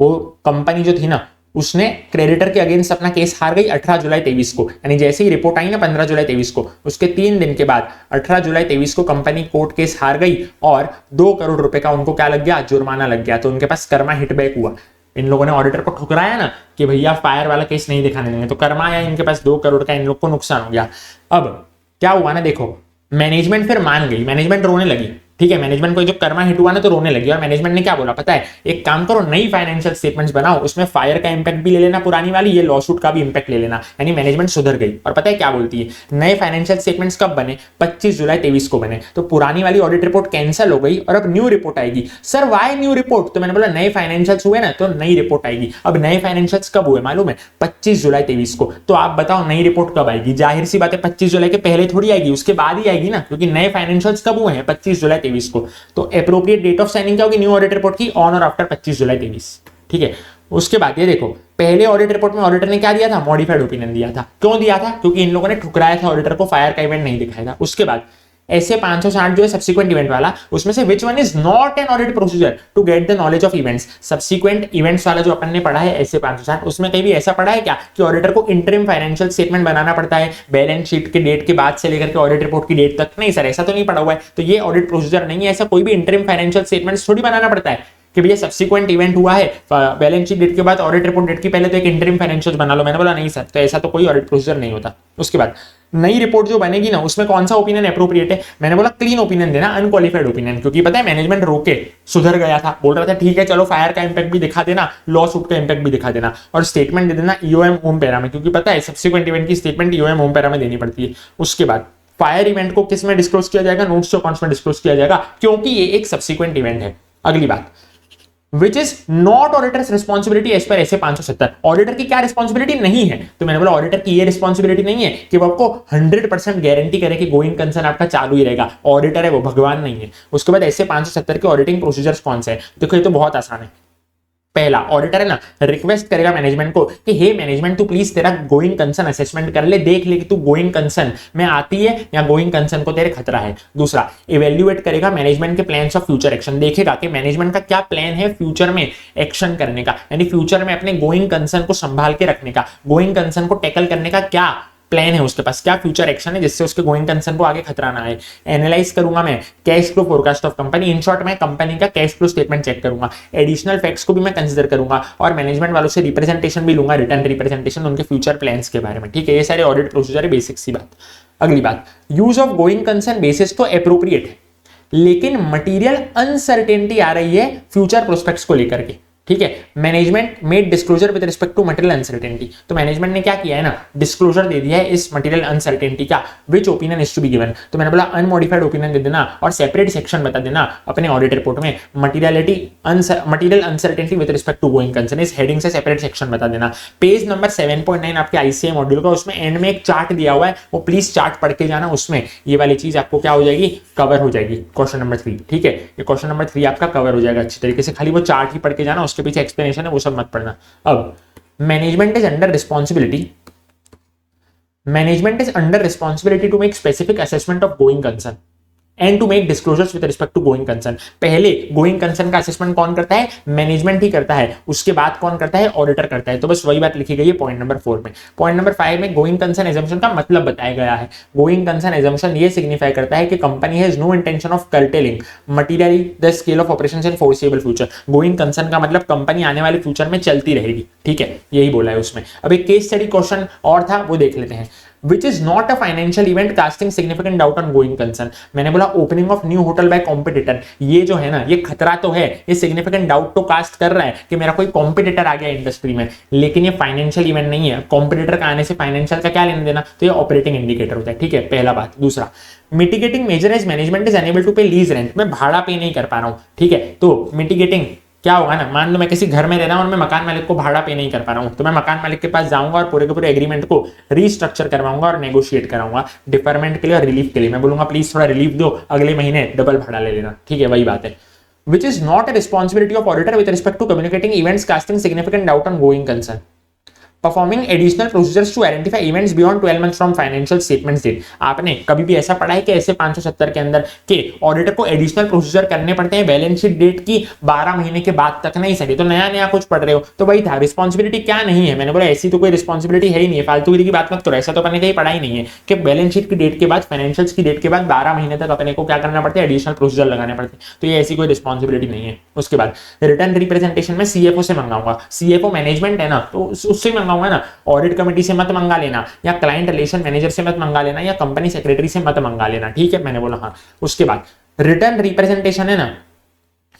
वो कंपनी जो थी ना उसने क्रेडिटर के अगेंस्ट अपना केस हार गई 18 जुलाई 23 को, यानी जैसे ही रिपोर्ट आई ना 15 जुलाई 23 को, उसके 3 दिन के बाद 18 जुलाई 23 को कंपनी कोर्ट केस हार गई और 2 करोड़ रुपए का उनको क्या लग गया, जुर्माना लग गया। तो उनके पास कर्मा हिटबैक हुआ। इन लोगों ने ऑडिटर को ठुकराया ना कि भैया फायर वाला केस नहीं दिखाने देंगे, तो कर्मा आया इनके पास 2 करोड़ का, इन लोग को नुकसान हो गया। अब क्या हुआ ना, देखो मैनेजमेंट फिर मान गई, मैनेजमेंट रोने लगी, ठीक है, मैनेजमेंट को जो कर्मा हिट हुआ ना तो रोने लगी, और मैनेजमेंट ने क्या बोला पता है, एक काम करो नई फाइनेंशियल स्टेटमेंट्स बनाओ, उसमें फायर का इंपैक्ट भी ले लेना पुरानी वाली, ये लॉसूट का भी इंपैक्ट ले लेना, यानी मैनेजमेंट सुधर गई। और पता है क्या बोलती है, नए फाइनेंशियल स्टेटमेंट्स कब बने, 25 जुलाई 23 को बने, तो पुरानी वाली ऑडिट रिपोर्ट कैंसिल हो गई और अब न्यू रिपोर्ट आएगी। सर वाई न्यू रिपोर्ट, तो मैंने बोला नए फाइनेंशियल्स हुए ना तो नई रिपोर्ट आएगी। अब नए फाइनेंशियल्स कब हुए मालूम है, 25 जुलाई 23 को, तो आप बताओ नई रिपोर्ट कब आएगी, जाहिर सी बात है 25 जुलाई के पहले थोड़ी आएगी, उसके बाद ही आएगी ना, क्योंकि नए फाइनेंशियल्स कब हुए हैं 25 जुलाई 23 को। तो एप्रोप्रिएट डेट ऑफ साइनिंग क्या होगी न्यू ऑडिट रिपोर्ट की, ऑन और आफ्टर 25 जुलाई 23, ठीक है। उसके बाद ये देखो, पहले ऑडिट रिपोर्ट में ऑडिटर ने क्या दिया था, मॉडिफाइड ओपिनियन दिया था। क्यों दिया था, क्योंकि इन लोगों ने ठुकराया था ऑडिटर को, फायर का इवेंट नहीं दिखाया था। उसके बाद ऐसे 560 जो है सब्सिक्वेंट इवेंट वाला, उसमें से which one is not an audit procedure to get the knowledge of events. Subsequent events वाला जो अपन ने पढ़ा है ऐसे 560, उसमें कहीं भी ऐसा पढ़ा है क्या कि ऑडिटर को इंटरिम फाइनेंशियल स्टेटमेंट बनाना पड़ता है बैलेंस शीट के डेट के बाद से लेकर के ऑडिट रिपोर्ट की डेट तक? नहीं सर, ऐसा तो नहीं पढ़ा हुआ है, तो ये ऑडिट प्रोसीजर नहीं है। ऐसा कोई भी इंटरिम फाइनेंशियल स्टेटमेंट्स थोड़ी बनाना पड़ता है कि भैया सब्सिक्वेंट इवेंट हुआ है बैलेंस शीट डेट के बाद ऑडिट रिपोर्ट डेट की पहले तो एक इंटरिम फाइनेंशियल बना लो। मैंने बोला नहीं सर, तो ऐसा तो कोई ऑडिट प्रोसीजर नहीं होता। उसके बाद नई रिपोर्ट जो बनेगी ना उसमें कौन सा ओपिनियन एप्रोप्रिएट है, मैंने बोला क्लीन ओपिनियन देना, अनक्वालिफाइड ओपिनियन, क्योंकि पता है मैनेजमेंट रोके सुधर गया था, बोल रहा था ठीक है चलो फायर का इंपैक्ट भी दिखा देना, लॉ सूट का इंपैक्ट भी दिखा देना, और स्टेटमेंट दे देना ईओएम होम पैरा में, क्योंकि पता है सब्सिक्वेंट इवेंट की स्टेटमेंट ईओएम होम पैरा में देनी पड़ती है। उसके बाद फायर इवेंट को किस में डिस्क्लोज किया जाएगा, नोट्स टू अकाउंट्स में डिस्क्लोज किया जाएगा, क्योंकि ये एक सब्सिक्वेंट इवेंट है। अगली बात, which is not auditor's responsibility as per SA 570, auditor की क्या रिस्पॉन्सिबिलिटी नहीं है, तो मैंने बोला ऑडिटर की ये रिस्पॉन्सिबिलिटी नहीं है कि वो आपको 100% गारंटी करे कि गोइंग कंसर्न आपका चालू ही रहेगा, ऑडिटर है वो, भगवान नहीं है। उसके बाद ऐसे 570 के ऑडिटिंग प्रोसीजर्स कौन से हैं, देखो ये तो बहुत आसान है। पहला, ऑडिटर है ना रिक्वेस्ट करेगा मैनेजमेंट को कि हे मैनेजमेंट तू प्लीज तेरा गोइंग कंसर्न असेसमेंट कर ले, देख ले कि तू गोइंग कंसर्न में आती है या गोइंग कंसर्न को तेरे खतरा है। दूसरा, इवेल्युएट करेगा मैनेजमेंट के प्लान्स ऑफ फ्यूचर एक्शन, देखेगा कि मैनेजमेंट का क्या प्लान है फ्यूचर में एक्शन करने का, यानी फ्यूचर में अपने गोइंग कंसर्न को संभाल के रखने का, गोइंग कंसर्न को टैकल करने का क्या प्लान है उसके पास, क्या फ्यूचर एक्शन है जिससे उसके गोइंग कंसर्न को आगे खतरा ना आए। एनालाइज करूंगा मैं cash flow forecast of company, in short मैं कंपनी का कैश फ्लो स्टेटमेंट चेक करूंगा, एडिशनल फैक्ट्स को भी मैं कंसीडर करूंगा, और मैनेजमेंट वालों से रिप्रेजेंटेशन भी लूंगा, रिटर्न रिप्रेजेंटेशन उनके फ्यूचर प्लान्स के बारे में। ठीक है, ये सारे ऑडिट प्रोसीजर है, बेसिक सी बात। अगली बात, use of going concern basis तो एप्रोप्रिएट है, लेकिन मटेरियल अनसर्टेनिटी आ रही है फ्यूचर प्रोस्पेक्ट्स को लेकर के, ठीक है। Management made disclosure with respect to material uncertainty, तो मैनेजमेंट ने क्या किया है ना, डिस्क्लोजर दे दिया है इस मटेरियल अनसर्टेनिटी का, which opinion is to be given. तो मैंने बोला अनमोडिफाइड ओपिनियन दे देना और सेपरेट सेक्शन बता देना अपने ऑडिट रिपोर्ट में, material uncertainty with respect to going concern, इस हेडिंग से सेपरेट सेक्शन बता देना। पेज नंबर 7.9 आपके आईसीए मॉड्यूल का, उसमें एंड में एक चार्ट दिया हुआ है, वो प्लीज चार्ट पढ़ के जाना, उसमें ये वाली चीज आपको क्या हो जाएगी, कवर हो जाएगी। क्वेश्चन नंबर 3, ठीक है, ये क्वेश्चन नंबर 3 आपका कवर हो जाएगा अच्छी तरीके से, खाली वो चार्ट ही पढ़ के जाना, उसके पीछे एक्सप्लेनेशन है वो सब मत पढ़ना। अब management is under responsibility to make specific assessment of going concern and to make disclosures with respect to going concern. पहले गोइंग कंसर्न का असेसमेंट कौन करता है, मैनेजमेंट ही करता है, उसके बाद कौन करता है, ऑडिटर करता है। तो बस वही बात लिखी गई है पॉइंट नंबर 4 में। पॉइंट नंबर 5 में गोइंग कंसर्न एजम्पशन का मतलब बताया गया है। गोइंग कंसर्न एजम्पशन ये सिग्निफाई करता है कि company has no intention of curtailing materially the scale of operations in foreseeable future. Going concern का मतलब कंपनी आने वाले फ्यूचर में चलती रहेगी, ठीक है, यही बोला है उसमें। अब एक केस स्टडी क्वेश्चन और था, वो देख लेते हैं। Which is not a financial event casting significant doubt on going concern। मैंने बोला opening of new hotel by competitor, ये जो है ना, ये खतरा तो है, ये सिग्निफिकेंट डाउट तो कास्ट कर रहा है कि मेरा कोई कॉम्पिटिटर आ गया इंडस्ट्री में, लेकिन ये फाइनेंशियल इवेंट नहीं है। कॉम्पिटिटर का आने से फाइनेंशियल का क्या लेना देना, तो ये ऑपरेटिंग इंडिकेटर होता है, ठीक है, पहला बात। दूसरा, mitigating measure as management is unable to pay lease rent, मैं भाड़ा पे नहीं कर पा रहा हूं, ठीक है, तो मिटिगेटिंग क्या होगा ना, मान लो मैं किसी घर में रह रहा हूं और मैं मकान मालिक को भाड़ा पे नहीं कर पा रहा हूं, तो मैं मकान मालिक के पास जाऊंगा और पूरे के पूरे एग्रीमेंट को रीस्ट्रक्चर करवाऊंगा और नेगोशिएट कराऊंगा डिफरमेंट के लिए और रिलीफ के लिए। मैं बोलूंगा प्लीज थोड़ा रिलीफ दो, अगले महीने डबल भाड़ा ले लेना, ठीक है, वही बात है। Which is not a responsibility of auditor with respect to communicating events casting significant doubt on going concern. Performing additional procedures to identify events beyond 12 months from financial statements date. आपने कभी भी ऐसा पढ़ा है कि ऐसे 570 के अंदर के ऑडिटर को एडिशनल प्रोसीजर करने पड़ते हैं बैलेंस शीट डेट की 12 महीने के बाद तक? नहीं सके, तो नया नया कुछ पढ़ रहे हो। तो वही था, रिस्पॉन्सिबिलिटी क्या नहीं है, मैंने बोला ऐसी तो कोई रिस्पॉन्सिबिलिटी है ही नहीं है, फालतूगिरी की बात मत करो। ऐसा तो अपने कहीं पढ़ा ही नहीं है कि बैलेंस शीट की डेट के बाद, फाइनेंशियल्स की डेट के बाद 12 महीने तक अपने को क्या करना पड़ता है, एडिशनल प्रोसीजर लगाने पड़ते हैं। तो ये ऐसी कोई रिस्पॉन्सिबिलिटी नहीं है। उसके बाद रिटर्न रिप्रेजेंटेशन में सीएफओ से मंगाऊंगा, सीएफओ मैनेजमेंट है ना, तो उससे मंगाऊंगा ना, ऑडिट कमेटी से मत मंगा लेना, या क्लाइंट रिलेशन मैनेजर से मत मंगा लेना, या कंपनी सेक्रेटरी से मत मंगा लेना, ठीक है, मैंने बोला हाँ। उसके बाद रिटर्न रिप्रेजेंटेशन है ना,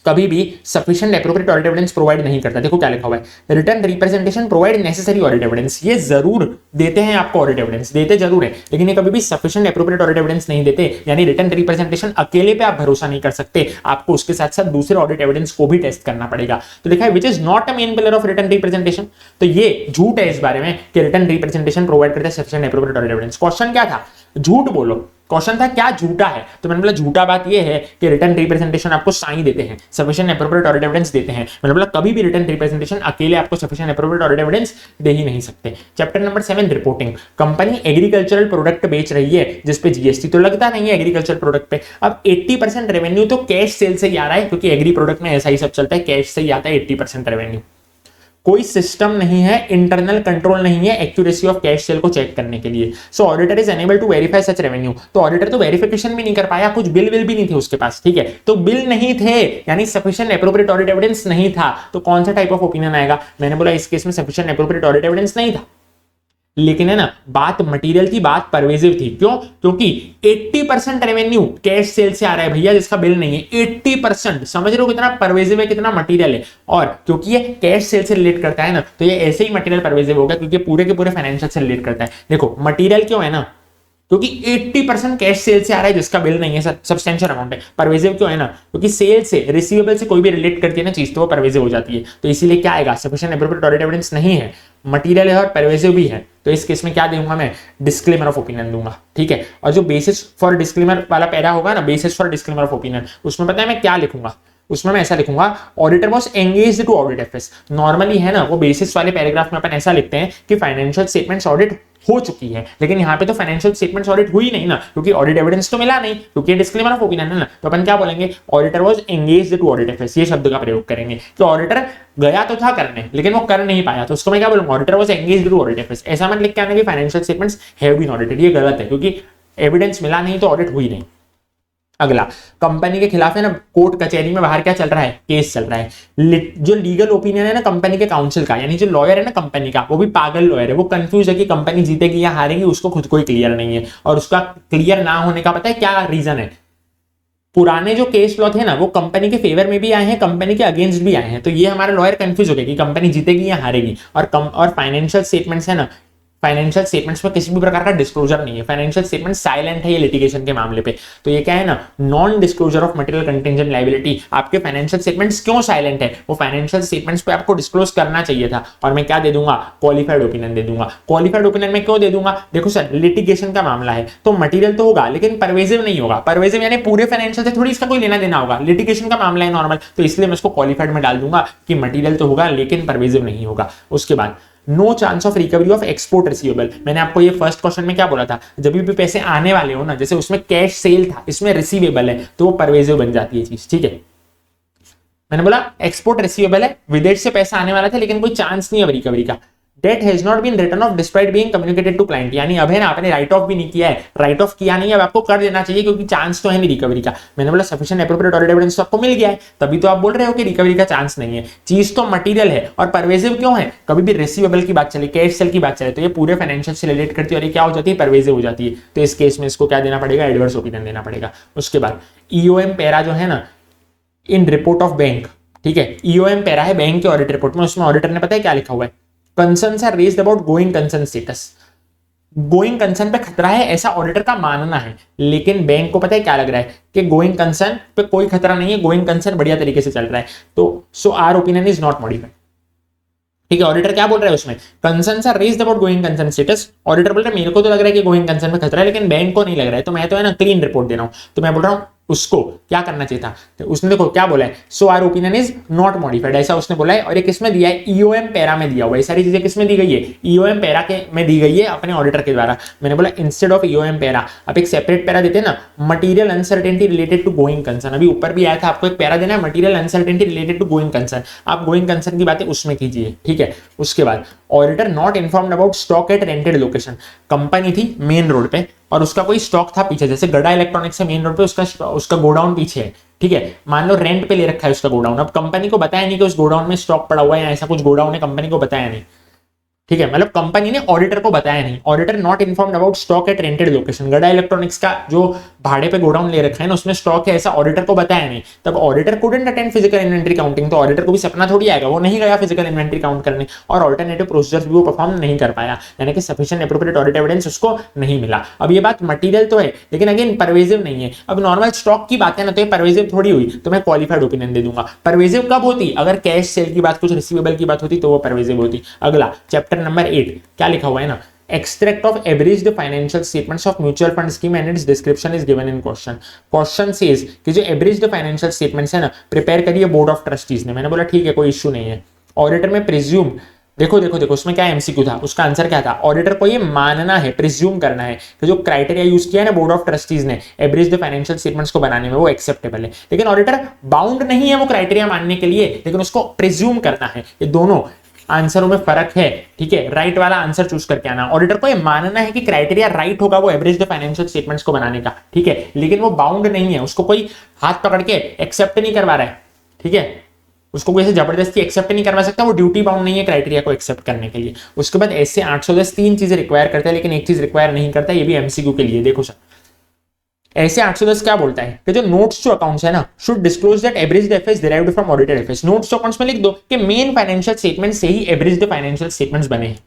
कभी भी sufficient appropriate audit evidence provide नहीं करता। देखो क्या लिखा हुआ है, written representation provide necessary audit evidence. ये जरूर देते हैं आपको ऑडिट एविडेंस, देते जरूर है, लेकिन ये कभी भी सफिशिएंट एप्रोप्रिएट ऑडिट एविडेंस नहीं देते। यानी रिटर्न रिप्रेजेंटेशन अकेले पे आप भरोसा नहीं कर सकते, आपको उसके साथ साथ दूसरे ऑडिट एविडेंस को भी टेस्ट करना पड़ेगा। तो लिखा है which is not a main pillar of written representation. तो ये झूठ है इस बारे में कि रिटर्न रिप्रेजेंटेशन प्रोवाइड करता है sufficient appropriate audit evidence. Question क्या था, झूठ बोलो, क्वेश्चन था क्या झूठा है, तो मैंने बोला झूठा बात ये है कि रिटर्न रिप्रेजेंटेशन आपको साइन देते हैं, सफिशिएंट एप्रोप्रिएट ऑडिट एविडेंस देते हैं। मैंने बोला कभी भी रिटर्न रिप्रेजेंटेशन अकेले आपको सफिशिएंट एप्रोप्रिएट ऑडिट एविडेंस दे ही नहीं सकते। Chapter number 7 reporting. Company agricultural product बेच रही है जिसपे जीएसटी तो लगता नहीं है एग्रीकल्चर प्रोडक्ट पे। अब 80% रेवेन्यू तो कैश सेल से ही आ रहा है, क्योंकि एग्री प्रोडक्ट में ऐसा ही सब चलता है, कैश से ही आता है 80% रेवेन्यू। कोई सिस्टम नहीं है, इंटरनल कंट्रोल नहीं है एक्यूरेसी ऑफ कैश सेल को चेक करने के लिए। So auditor is unable to verify such revenue. तो ऑडिटर तो वेरिफिकेशन भी नहीं कर पाया, कुछ बिल भी नहीं थे उसके पास, ठीक है, तो बिल नहीं थे यानी सफिशिएंट एप्रोप्रिएट ऑडिट एविडेंस नहीं था। तो कौन सा टाइप ऑफ ओपिनियन आएगा, मैंने बोला इस केस में सफिशिएंट एप्रोप्रिएट ऑडिट एविडेंस नहीं था। लेकिन है ना, बात मटेरियल की, बात परवेजिव थी। क्यों? क्योंकि 80% रेवेन्यू कैश सेल से आ रहा है भैया, जिसका बिल नहीं है। 80% समझ रहे हो कितना परवेजिव है, कितना मटेरियल है। और क्योंकि ये कैश सेल से रिलेट करता है ना, तो ये ऐसे ही मटेरियल परवेजिव होगा, क्योंकि पूरे के पूरे फाइनेंशियल से रिलेट करता है। देखो मटेरियल क्यों है ना, क्योंकि 80% कैश सेल से आ रहा है जिसका बिल नहीं है, सब्सटेंशियल अमाउंट है। परवेजिव क्यों है ना, क्योंकि सेल से, रिसीवेबल से कोई भी रिलेट करती है ना चीज, तो वो परवेजिव हो जाती है। तो इसीलिए क्या आएगा, सफिशिएंट एप्रोप्रिएट ऑडिट एविडेंस नहीं है, मटेरियल है और परवेजिव भी है। तो इस केस में क्या दूंगा मैं, डिस्क्लेमर ऑफ ओपिनियन दूंगा, ठीक है। और जो बेसिस फॉर डिस्क्लेमर वाला पैरा होगा ना, basis for disclaimer of opinion, उसमें पता है मैं क्या लिखूंगा, उसमें मैं ऐसा लिखूंगा, auditor was engaged to audit FS. Normally है ना, वो बेसिस वाले पैराग्राफ में अपन ऐसा लिखते हैं कि फाइनेंशियल स्टेटमेंट्स ऑडिट हो चुकी है, लेकिन यहाँ पे तो फाइनेंशियल स्टेटमेंट्स ऑडिट हुई नहीं ना, क्योंकि ऑडिट एविडेंस तो मिला नहीं, क्योंकि डिस्क्लेमर ऑफ ओपिनियन है ना। तो अपन क्या बोलेंगे, auditor was engaged to audit FS, ये शब्द का प्रयोग करेंगे कि ऑडिटर गया तो था करने, लेकिन वो कर नहीं पाया। तो उसको मैं क्या बोलूंगा, auditor was engaged to audit FS. ऐसा मत लिख के आना कि financial statements have been audited, ये गलत है, क्योंकि एविडेंस मिला नहीं तो ऑडिट हुई नहीं। अगला, कंपनी के खिलाफ है ना, कोर्ट कचहरी में बाहर क्या चल रहा है, केस चल रहा है। जो लीगल ओपिनियन है ना कंपनी के काउंसिल का, यानी जो लॉयर है ना कंपनी का, वो भी पागल लॉयर है, वो कंफ्यूज है कि कंपनी जीतेगी या हारेगी, उसको खुद को ही क्लियर नहीं है। और उसका क्लियर ना होने का पता है क्या रीजन है, पुराने जो केस लॉ थे ना वो कंपनी के फेवर में भी आए हैं, कंपनी के अगेंस्ट भी आए हैं, तो ये हमारा लॉयर कंफ्यूज हो गया कि कंपनी जीतेगी या हारेगी। और फाइनेंशियल स्टेटमेंट्स है ना, फाइनेंशियल स्टेटमेंट्स में किसी भी प्रकार का डिस्क्लोजर नहीं है, फाइनेंशियल स्टेटमेंट साइलेंट है ये लिटिगेशन के मामले पे। तो ये क्या है ना, non disclosure of material contingent liability. आपके फाइनेंशियल स्टेटमेंट्स क्यों साइलेंट है, वो फाइनेंशियल स्टेटमेंट्स पे आपको डिस्क्लोज करना चाहिए था, और मैं क्या दे दूंगा, क्वालिफाइड ओपिनियन दे दूंगा। क्वालिफाइड ओपिनियन में क्यों दे दूंगा, देखो सर लिटिगेशन का मामला है तो मटेरियल तो होगा लेकिन परवेजिव नहीं होगा। परवेजिव यानी पूरे फाइनेंशियल से थोड़ी इसका कोई लेना देना होगा, लिटिगेशन का मामला है नॉर्मल, तो इसलिए मैं इसको क्वालिफाइड में डाल दूंगा कि मटेरियल तो होगा लेकिन परवेजिव नहीं होगा। उसके बाद no chance of recovery of export receivable. मैंने आपको ये फर्स्ट क्वेश्चन में क्या बोला था, जब भी पैसे आने वाले हो ना, जैसे उसमें कैश सेल था, इसमें रिसीवेबल है, तो वो परवेजिव बन जाती है चीज, ठीक है। मैंने बोला एक्सपोर्ट रिसीवेबल है, विदेश से पैसा आने वाला था लेकिन कोई चांस नहीं है रिकवरी का। Debt has not been written off despite being communicated to client, यानी अब है ना आपने राइट ऑफ भी नहीं किया है, राइट ऑफ किया नहीं, अब आपको कर देना चाहिए क्योंकि चांस तो है नहीं रिकवरी का। मैंने बोला सफिशिएंट एप्रोप्रिएट ऑडिट एविडेंस तो आपको मिल गया है, तभी तो आप बोल रहे हो कि रिकवरी का चांस नहीं है। चीज तो मटेरियल है और परवेजिव क्यों है, कभी भी रिसीवेबल की बात चले, कैश सेल की बात चले तो ये पूरे फाइनेंशियल से रिलेट करती है और ये क्या हो जाती है, परवेजिव हो जाती है। तो इस केस में इसको क्या देना पड़ेगा, एडवर्स ओपिनियन देना पड़ेगा। उसके बाद ईओएम पैरा जो है ना इन रिपोर्ट ऑफ बैंक, ठीक है, ईओएम पैरा है बैंक के ऑडिट रिपोर्ट में, उसमें ऑडिटर ने पता है क्या लिखा हुआ है, concerns are raised about going concern status. Going concern पे खतरा है ऐसा ऑडिटर का मानना है, लेकिन बैंक को पता है क्या लग रहा है कि गोइंग कंसर्न पे कोई खतरा नहीं है, गोइंग कंसर्न बढ़िया तरीके से चल रहा है, तो so our opinion is not modified. ठीक है, ऑडिटर क्या बोल रहा है उसमें, concerns are raised about going concern status. Auditor बोल रहा है मेरे को तो लग रहा है कि गोइंग कंसर्न में खतरा है लेकिन बैंक को नहीं लग रहा है, तो मैं तो है ना क्लीन रिपोर्ट दे रहा हूं। तो मैं बोल रहा हूं उसको क्या करना चाहिए था, तो उसने देखो क्या बोला है, so our opinion is not modified, ऐसा उसने बोला है। और ये किसमें दिया है, ईओएम पैरा में दिया हुआ है। सारी चीजें किसमें दी गई है, ईओएम पैरा के में दी गई है अपने ऑडिटर के द्वारा। मैंने बोला इंस्टेड ऑफ ईओएम पैरा आप एक सेपरेट पैरा देते हैं ना, material uncertainty related to going concern. अभी ऊपर भी आया था, आपको एक पैरा देना है material uncertainty related to going concern, आप गोइंग कंसर्न की बातें उसमें कीजिए, ठीक है। उसके बाद auditor not informed about stock at rented location. Company थी मेन रोड पे और उसका कोई स्टॉक था पीछे, जैसे गड़ा इलेक्ट्रॉनिक्स है मेन रोड पे, उसका गोडाउन पीछे है, ठीक है, मान लो रेंट पे ले रखा है उसका गोडाउन। अब कंपनी को बताया नहीं कि उस गोडाउन में स्टॉक पड़ा हुआ है या ऐसा कुछ गोडाउन है, कंपनी को बताया नहीं, ठीक है, मतलब कंपनी ने ऑडिटर को बताया नहीं। Auditor not informed about stock at rented location, गड़ा इलेक्ट्रॉनिक्स का जो भाड़े पे गोडाउन ले रखा है ना उसमें स्टॉक है, ऐसा ऑडिटर को बताया नहीं। तब auditor couldn't attend physical inventory counting, तो ऑडिटर को भी सपना थोड़ी आएगा, वो नहीं गया फिजिकल इन्वेंटरी काउंट करने, और ऑल्टरनेटिव प्रोसीजर्स भी वो परफॉर्म नहीं कर पाया, यानी कि सफिशिएंट एप्रोप्रिएट ऑडिट एविडेंस उसको नहीं मिला। अब ये बात मटीरियल तो है लेकिन अगेन परवेजिव नहीं है। अब नॉर्मल स्टॉक की बात है ना, तो ये परवेजिव थोड़ी हुई, तो मैं क्वालिफाइड ओपिनियन दे दूंगा। परवेजिव कब होती, अगर कैश सेल की बात, कुछ रिसीवेबल की बात होती तो वो परवेजिव होती। अगला चैप्टर नंबर 8 क्या लिखा हुआ है ना, extract of abridged financial statements of mutual fund scheme and its description is given in question. Question says कि जो abridged financial statements है ना प्रिपेयर करिए बोर्ड ऑफ ट्रस्टीज ने। मैंने बोला ठीक है कोई इश्यू नहीं है। ऑडिटर में प्रिज्यूम, देखो उसमें क्या एमसीक्यू था, उसका आंसर क्या था, ऑडिटर को ये मानना है, प्रिज्यूम करना है कि जो क्राइटेरिया यूज किया है ना बोर्ड ऑफ ट्रस्टीज ने एब्रिज्ड फाइनेंशियल स्टेटमेंट्स को बनाने में वो एक्सेप्टेबल है। लेकिन ऑडिटर बाउंड नहीं है वो क्राइटेरिया मानने के लिए, लेकिन उसको प्रिज्यूम करना है। ये दोनों आंसरों में फर्क है, ठीक है, राइट वाला आंसर चूज करके आना। ऑडिटर को ये मानना है कि क्राइटेरिया राइट होगा वो एवरेज फाइनेंशियल स्टेटमेंट्स को बनाने का, ठीक है, लेकिन वो बाउंड नहीं है, उसको कोई हाथ पकड़ के एक्सेप्ट नहीं करवा रहा है, ठीक है, उसको कोई ऐसे जबरदस्ती एक्सेप्ट नहीं करवा सकता, वो ड्यूटी बाउंड नहीं है क्राइटेरिया को एक्सेप्ट करने के लिए। उसके बाद ऐसे 810 तीन चीजें रिक्वायर करता है लेकिन एक चीज रिक्वायर नहीं करता, ये भी एमसीक्यू के लिए। देखो सर ऐसे 810 क्या बोलता है कि जो नोट्स टू अकाउंट्स है ना should disclose that average FS derived from audited FS. Notes to accounts में लिख दो कि मेन फाइनेंशियल स्टेटमेंट से ही एवरेज फाइनेंशियल स्टेटमेंट्स बने हैं।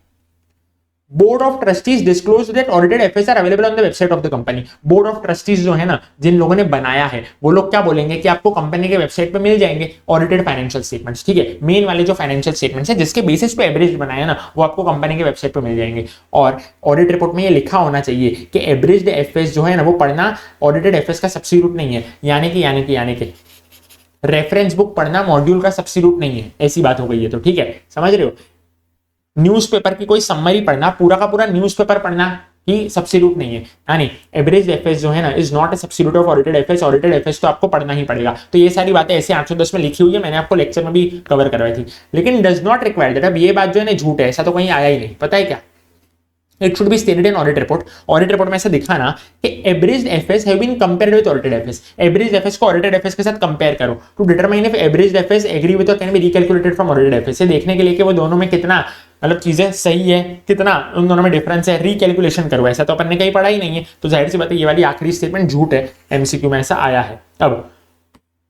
Board of trustees disclose that audited FS are available on the website of the company. Board of trustees जो है ना जिन लोगों ने बनाया है वो लोग क्या बोलेंगे कि आपको कंपनी के वेबसाइट पे मिल जाएंगे ऑडिटेड फाइनेंशियल स्टेटमेंट्स, ठीक है, मेन वाले जो फाइनेंशियल स्टेटमेंट्स है जिसके बेसिस पे एवरेज बनाया ना वो आपको कंपनी के वेबसाइट पे मिल जाएंगे। और ऑडिट रिपोर्ट में ये लिखा होना चाहिए कि एवरेज एफएस जो है ना वो पढ़ना ऑडिटेड एफएस का सब्स्टिट्यूट नहीं है, यानी कि रेफरेंस बुक पढ़ना मॉड्यूल का सब्स्टिट्यूट नहीं है, ऐसी बात हो गई है। तो ठीक है, समझ रहे हो, न्यूज़पेपर की कोई समरी पढ़ना, पूरा का पूरा न्यूज़पेपर पढ़ना ही सब्स्टिट्यूट नहीं है। यानी एवरेज एफएस जो है ना is not a substitute of audited FS. Audited FS तो आपको पढ़ना ही पड़ेगा। तो ये सारी बातें ऐसे 810 में लिखी हुई है, मैंने आपको लेक्चर में भी कवर करवाई थी, लेकिन डज नॉट रिक्वायर दैट। अब ये बात जो है ना झूठ है, ऐसा तो कहीं आया ही नहीं, पता है क्या, it should be stated in audit report. Audit report में ऐसा दिखाना कि average FS have been compared with audited FS. Average FS को ऑडिटेड एफएस के साथ कंपेयर करो to determine if average FS agree with और can be recalculated from audited FS. ये देखने के लिए कि वो दोनों में कितना मतलब चीजें सही है, कितना उन दोनों में डिफरेंस है, रिकैलकुलेशन करो, ऐसा तो अपन ने कहीं पढ़ा ही नहीं है, तो जाहिर सी बात है ये वाली आखिरी स्टेटमेंट झूठ है, एमसीक्यू में ऐसा आया है। अब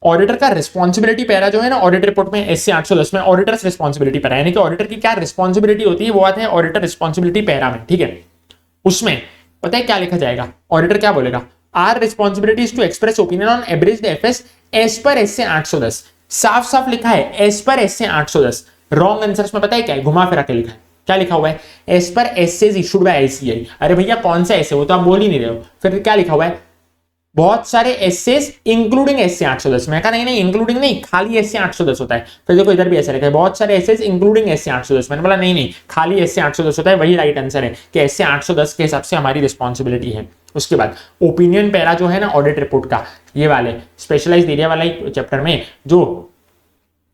ऑडिटर का रिस्पॉन्सिबिलिटी पैरा जो है ना ऑडिट रिपोर्ट में एससी 810 में ऑडिटर्स रिस्पॉन्सिबिलिटी पैरा, यानी कि ऑडिटर की क्या रिस्पॉन्सिबिलिटी होती है वो आते हैं ऑडिटर रिस्पॉन्सिबिलिटी पैरा में, ठीक है। उसमें पता है क्या लिखा जाएगा, ऑडिटर क्या बोलेगा, our responsibility is to express opinion on average FS as per SC 810, साफ साफ लिखा है as per SC 810। Wrong answers में पता है क्या है, घुमा फिरा के लिखा है, क्या लिखा हुआ है, as per essays issued by ICI. अरे भैया कौन सा एसे, वो तो आप बोल ही नहीं रहे हो, फिर क्या लिखा हुआ है, बहुत सारे एसेस इंक्लूडिंग एससी 810। मैं कहा नहीं इंक्लूडिंग नहीं, खाली एससी 810 होता है। फिर देखो इधर भी ऐसा लिखा है, बहुत सारे एसेस इंक्लूडिंग एससी 810। मैंने बोला नहीं खाली एससी 810 होता है, वही राइट आंसर है कि एससी 810 के हिसाब से हमारी रिस्पॉन्सिबिलिटी है। उसके बाद ओपिनियन पैरा जो है ना ऑडिट रिपोर्ट का, ये वाले स्पेशलाइज्ड एरिया वाला चैप्टर में जो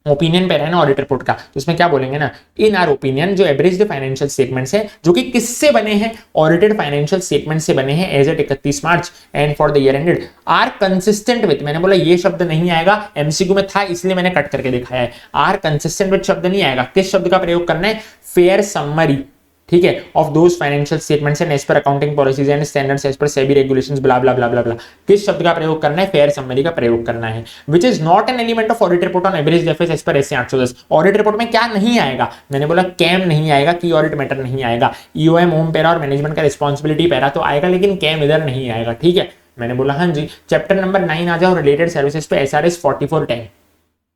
ओपिनियन पे है ना ऑडिट रिपोर्ट का, तो इसमें क्या बोलेंगे ना, इन आर ओपिनियन जो एवरेज फाइनेंशियल स्टेटमेंट्स है जो कि किससे बने हैं, ऑडिटेड फाइनेंशियल स्टेटमेंट से बने हैं as at 31 March and for the year ended are consistent with. मैंने बोला ये शब्द नहीं आएगा, एमसीक्यू में था इसलिए मैंने कट करके दिखाया है, आर कंसिस्टेंट विथ शब्द नहीं आएगा। किस शब्द का प्रयोग करना है, फेयर समरी, ठीक है, of those financial statements and as per accounting policies and standards as per SEBI regulations ब्ला ब्ला ब्ला ब्ला ब्ला। किस शब्द का प्रयोग करना है, फेयर समरी का प्रयोग करना है, which is not an element of audit report on average FS as per SC 810। Audit report में क्या नहीं आएगा, मैंने बोला कैम नहीं आएगा, की ऑडिट मैटर नहीं आएगा, ईओएम होम पैरा और मैनेजमेंट का रिस्पॉन्सिबिलिटी पैरा तो आएगा, लेकिन कैम इधर नहीं आएगा, ठीक है। मैंने बोला हाँ जी। चैप्टर नंबर 9 आ जाओ, रिलेटेड सर्विसेज पे एसआरएस 4410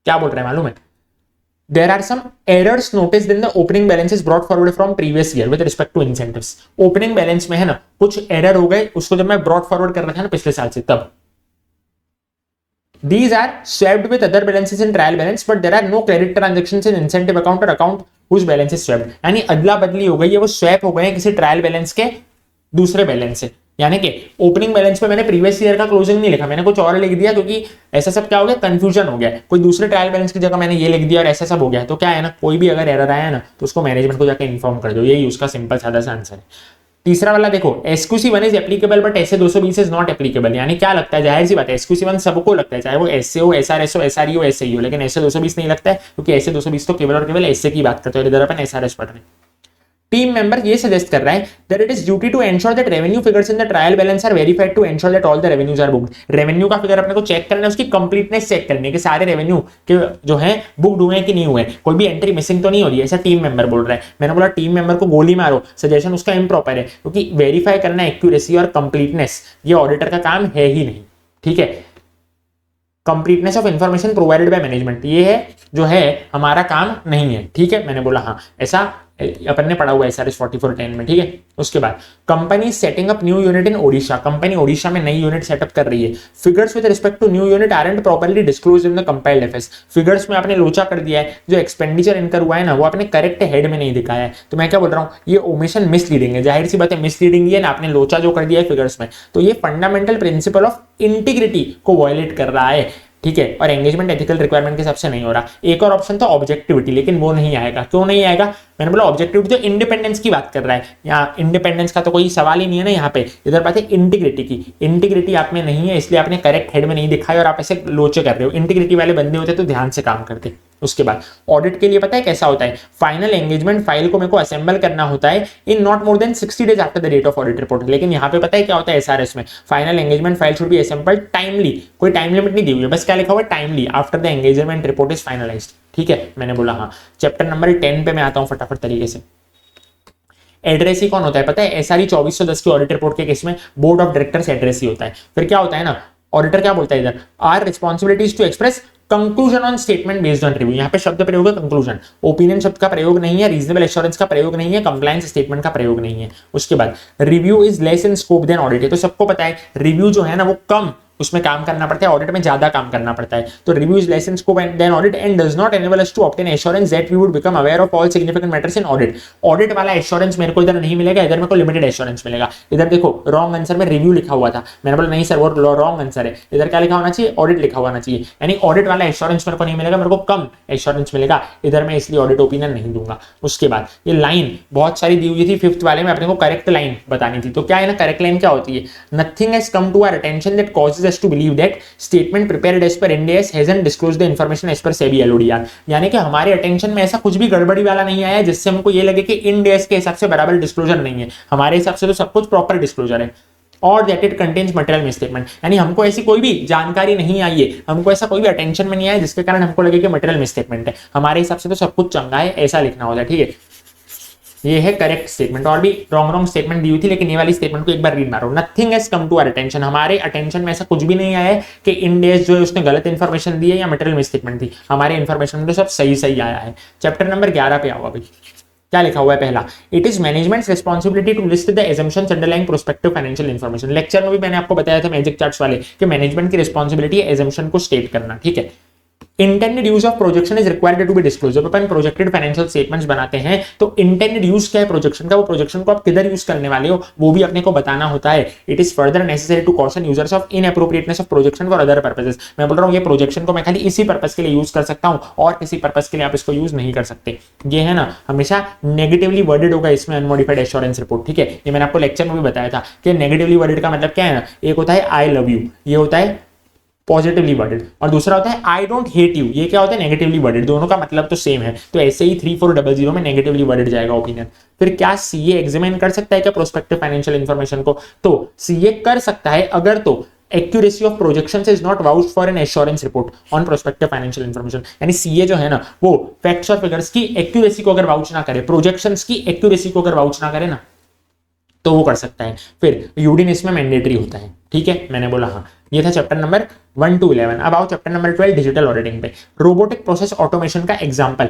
क्या बोल रहे हैं मालूम है, there are some errors noticed in the opening balances brought forward from previous year with respect to incentives। opening balance में है ना कुछ error हो गए, उसको जब मैं brought forward कर रहा था ना पिछले साल से तब। these are swapped with other balances in trial balance but there are no credit transactions in incentive account or account whose balance is swapped। यानी अदला बदली हो गई है, वो स्वैप हो गए हैं किसी ट्रायल बैलेंस के दूसरे बैलेंस से। यानी कि ओपनिंग बैलेंस पे मैंने प्रीवियस ईयर का क्लोजिंग नहीं लिखा, मैंने कुछ और लिख दिया, क्योंकि ऐसा सब क्या हो गया, कंफ्यूजन हो गया, कोई दूसरे ट्रायल बैलेंस की जगह मैंने ये लिख दिया और ऐसा सब हो गया। तो क्या है ना, कोई भी अगर एरर आया ना तो उसको मैनेजमेंट को जाकर इन्फॉर्म कर दो, यही उसका सिंपल सादा सा आंसर है। तीसरा वाला देखो, SQC1 is applicable but SA 220 is not applicable. यानी क्या लगता है, जाहिर सी बात है SQC1 सबको लगता है, चाहे वो SA हो, SRS हो, SRE हो, SAE हो, लेकिन SA 220 नहीं लगता है, क्योंकि SA 220 तो केवल और केवल SA की बात करते हैं, इधर अपन SRS पढ़ रहे हैं। टीम मेंबर ये सजेस्ट कर रहा है that it is duty to ensure that revenue figures in the trial balance are verified to ensure that all the revenues are booked। Revenue का फिगर अपने को चेक करना है, उसकी कंप्लीटनेस चेक करनी है कि सारे रेवेन्यू के जो है बुक्ड हुए हैं कि नहीं हुए, कोई भी एंट्री मिसिंग तो नहीं हो रही है, ऐसा टीम मेंबर बोल रहा है। मैंने बोला टीम मेंबर को गोली मारो, सजेशन उसका इम्प्रॉपर है, क्योंकि वेरीफाई करना एक्यूरेसी और कंप्लीटनेस ये ऑडिटर का काम है ही नहीं, ठीक है। Completeness of information provided by management ये है जो है हमारा काम नहीं है, ठीक है। मैंने बोला हाँ ऐसा अपन ने पढ़ा हुआ है SRS 4410 में, ठीक है। उसके बाद company setting up new unit in Odisha, company Odisha में नई यूनिट सेटअप कर रही है। Figures with respect to new unit aren't properly disclosed in the compiled FS. Figures में आपने लोचा कर दिया है, जो एक्सपेंडिचर इनकर हुआ है ना वो आपने करेक्ट हेड में नहीं दिखाया है। तो मैं क्या बोल रहा हूँ, ये ओमिशन मिसलीडिंग है, जाहिर सी बात है मिसलीडिंग ही है ना, आपने लोचा जो कर दिया है फिगर्स में, तो ये फंडामेंटल प्रिंसिपल ऑफ इंटीग्रिटी को वायलेट कर रहा है, ठीक है। और एंगेजमेंट एथिकल रिक्वायरमेंट के हिसाब से नहीं हो रहा। एक और ऑप्शन था ऑब्जेक्टिविटी, लेकिन वो नहीं आएगा। क्यों नहीं आएगा, मैंने बोला ऑब्जेक्टिविटी तो इंडिपेंडेंस की बात कर रहा है, यहाँ इंडिपेंडेंस का तो कोई सवाल ही नहीं है ना यहाँ पे। इधर बात है इंटीग्रिटी की, इंटीग्रिटी आप में नहीं है इसलिए आपने करेक्ट हेड में नहीं दिखाया और आप ऐसे लोचे कर रहे हो। इंटीग्रिटी वाले बंदे होते तो ध्यान से काम करते। उसके बाद ऑडिट के लिए पता है कैसा होता है, फाइनल एंगेजमेंट फाइल को मेरे को असेंबल करना होता है in not more than 60 days after the date of audit report. लेकिन यहाँ पे पता है क्या होता है SRS में, final engagement file should be assembled timely, कोई टाइम लिमिट नहीं दी हुई है, बस क्या लिखा हुआ है timely after the engagement report is finalised, ठीक है। मैंने बोला हाँ। चैप्टर नंबर 10 पे मैं आता हूँ फटाफट तरीके से। एड्रेसी कौन होता है पता है, SRE 2410 की ऑडिट रिपोर्ट के केस में बोर्ड ऑफ डायरेक्टर्स एड्रेसी होता है। फिर क्या होता है ना, ऑडिटर क्या बोलता है इधर, are responsibilities to express conclusion on statement based on review. यहाँ पे शब्द प्रयोग है कंक्लूजन, ओपिनियन शब्द का प्रयोग नहीं है, रीजनेबल एश्योरेंस का प्रयोग नहीं है, कंप्लायंस स्टेटमेंट का प्रयोग नहीं है। उसके बाद review is less in scope than audit, तो सबको पता है रिव्यू जो है ना वो कम उसमें काम करना पड़ता है, ऑडिट में ज्यादा काम करना पड़ता है। तो review is less in scope than audit and does not enable us to obtain assurance that we would become aware of all significant matters in audit. Audit वाला एश्योरेंस मेरे को इधर नहीं मिलेगा, इधर मेरे को लिमिटेड एश्योरेंस मिलेगा। इधर देखो रॉन्ग आंसर में रिव्यू लिखा हुआ था, मैंने बोला नहीं सर वो रॉन्ग आंसर है, इधर क्या लिखा होना चाहिए, ऑडिट लिखा होना चाहिए। यानी ऑडिट वाला एश्योरेंस मेरे को नहीं मिलेगा, मेरे को कम एश्योरेंस मिलेगा, इधर मैं इसलिए ऑडिट ओपिनियन नहीं दूंगा। उसके बाद ये लाइन बहुत सारी दी हुई थी, 5th वाले में अपने को करेक्ट लाइन बतानी थी। तो क्या है ना, करेक्ट लाइन क्या होती है, nothing has come to our attention that causes us to believe that statement prepared as per Ind AS hasn't disclosed the information as per SEBI LODR, यानी कि हमारे अटेंशन में ऐसा कुछ भी गड़बड़ी वाला नहीं आया जिससे हमको ये लगे कि इंड एस के हिसाब से बराबर डिस्क्लोजर नहीं है। हमारे हिसाब से तो सब कुछ प्रॉपर डिस्क्लोजर है। और that it contains material misstatement, यानी हमको ऐसी कोई भी जानकारी नहीं आई है, हमको ऐसा कोई भी अटेंशन में नहीं आया जिसके कारण हमको लगे कि मटेरियल मिसस्टेटमेंट है। हमारे हिसाब से तो सब कुछ चंगा है, ऐसा लिखना होता है, ठीक है। ये है करेक्ट स्टेटमेंट। और भी रॉन्ग स्टेटमेंट दी हुई थी, लेकिन ये वाली स्टेटमेंट को एक बार रीड मारो। Nothing has come to our attention, हमारे अटेंशन में ऐसा कुछ भी नहीं आया है कि इंड एस जो है उसने गलत इंफॉर्मेशन दी है या मटेरियल मिसस्टेटमेंट थी। हमारे इंफॉर्मेशन में तो सब सही सही आया है। चैप्टर नंबर 11 पे आओ। अभी क्या लिखा हुआ है? पहला, it is management's responsibility to list the assumptions underlying prospective financial information. Lecture में भी मैंने आपको बताया था मैजिक चार्ट्स वाले कि मैनेजमेंट की रिस्पांसिबिलिटी है assumption को स्टेट करना, ठीक है। Intended use of projection is required to be disclose. जब अपन प्रोजेक्टेड फाइनेंशियल स्टेटमेंट्स बनाते हैं तो इंटेंडेड यूज क्या है प्रोजेक्शन का, वो प्रोजेक्शन को आप किधर यूज करने वाले हो वो भी अपने को बताना होता है। It is further necessary to caution users of inappropriateness of projection for other purposes. मैं बोल रहा हूँ ये प्रोजेक्शन को मैं खाली इसी पर्पस के लिए यूज कर सकता हूँ और किसी पर्पस के लिए आप इसको यूज नहीं कर सकते। ये है ना, हमेशा नेगेटिवली वर्डेड होगा इसमें अनमोडिफाइड एश्योरेंस रिपोर्ट, ठीक है। ये मैंने आपको लेक्चर में भी बताया था कि नेगेटिवली वर्डेड का मतलब क्या है ना, एक होता है आई लव यू, ये होता है पॉजिटिवली वर्डेड, और दूसरा होता है आई डोंट हेट यू, ये क्या होता है नेगेटिवली वर्डेड। दोनों का मतलब तो सेम है, तो ऐसे ही 3400 में नेगेटिवली वर्डेड जाएगा ओपिनियन। फिर क्या सीए एग्जामिन कर सकता है क्या प्रोस्पेक्टिव फाइनेंशियल इंफॉर्मेशन को? तो सीए कर सकता है अगर तो accuracy of projections is not vouched for an assurance report on prospective financial information. यानी सीए जो है ना वो फैक्ट्स और फिगर्स की एक्यूरेसी को अगर वाउच ना करे, प्रोजेक्शंस की एक्यूरेसी को अगर वाउच ना करे ना, तो वो कर सकता है। फिर यूडीन इसमें मैंडेटरी होता है, ठीक है, मैंने बोला हाँ। ये था चैप्टर नंबर 1 to 11। अब आओ चैप्टर नंबर 12 डिजिटल ऑडिटिंग पे। रोबोटिक प्रोसेस ऑटोमेशन का एग्जांपल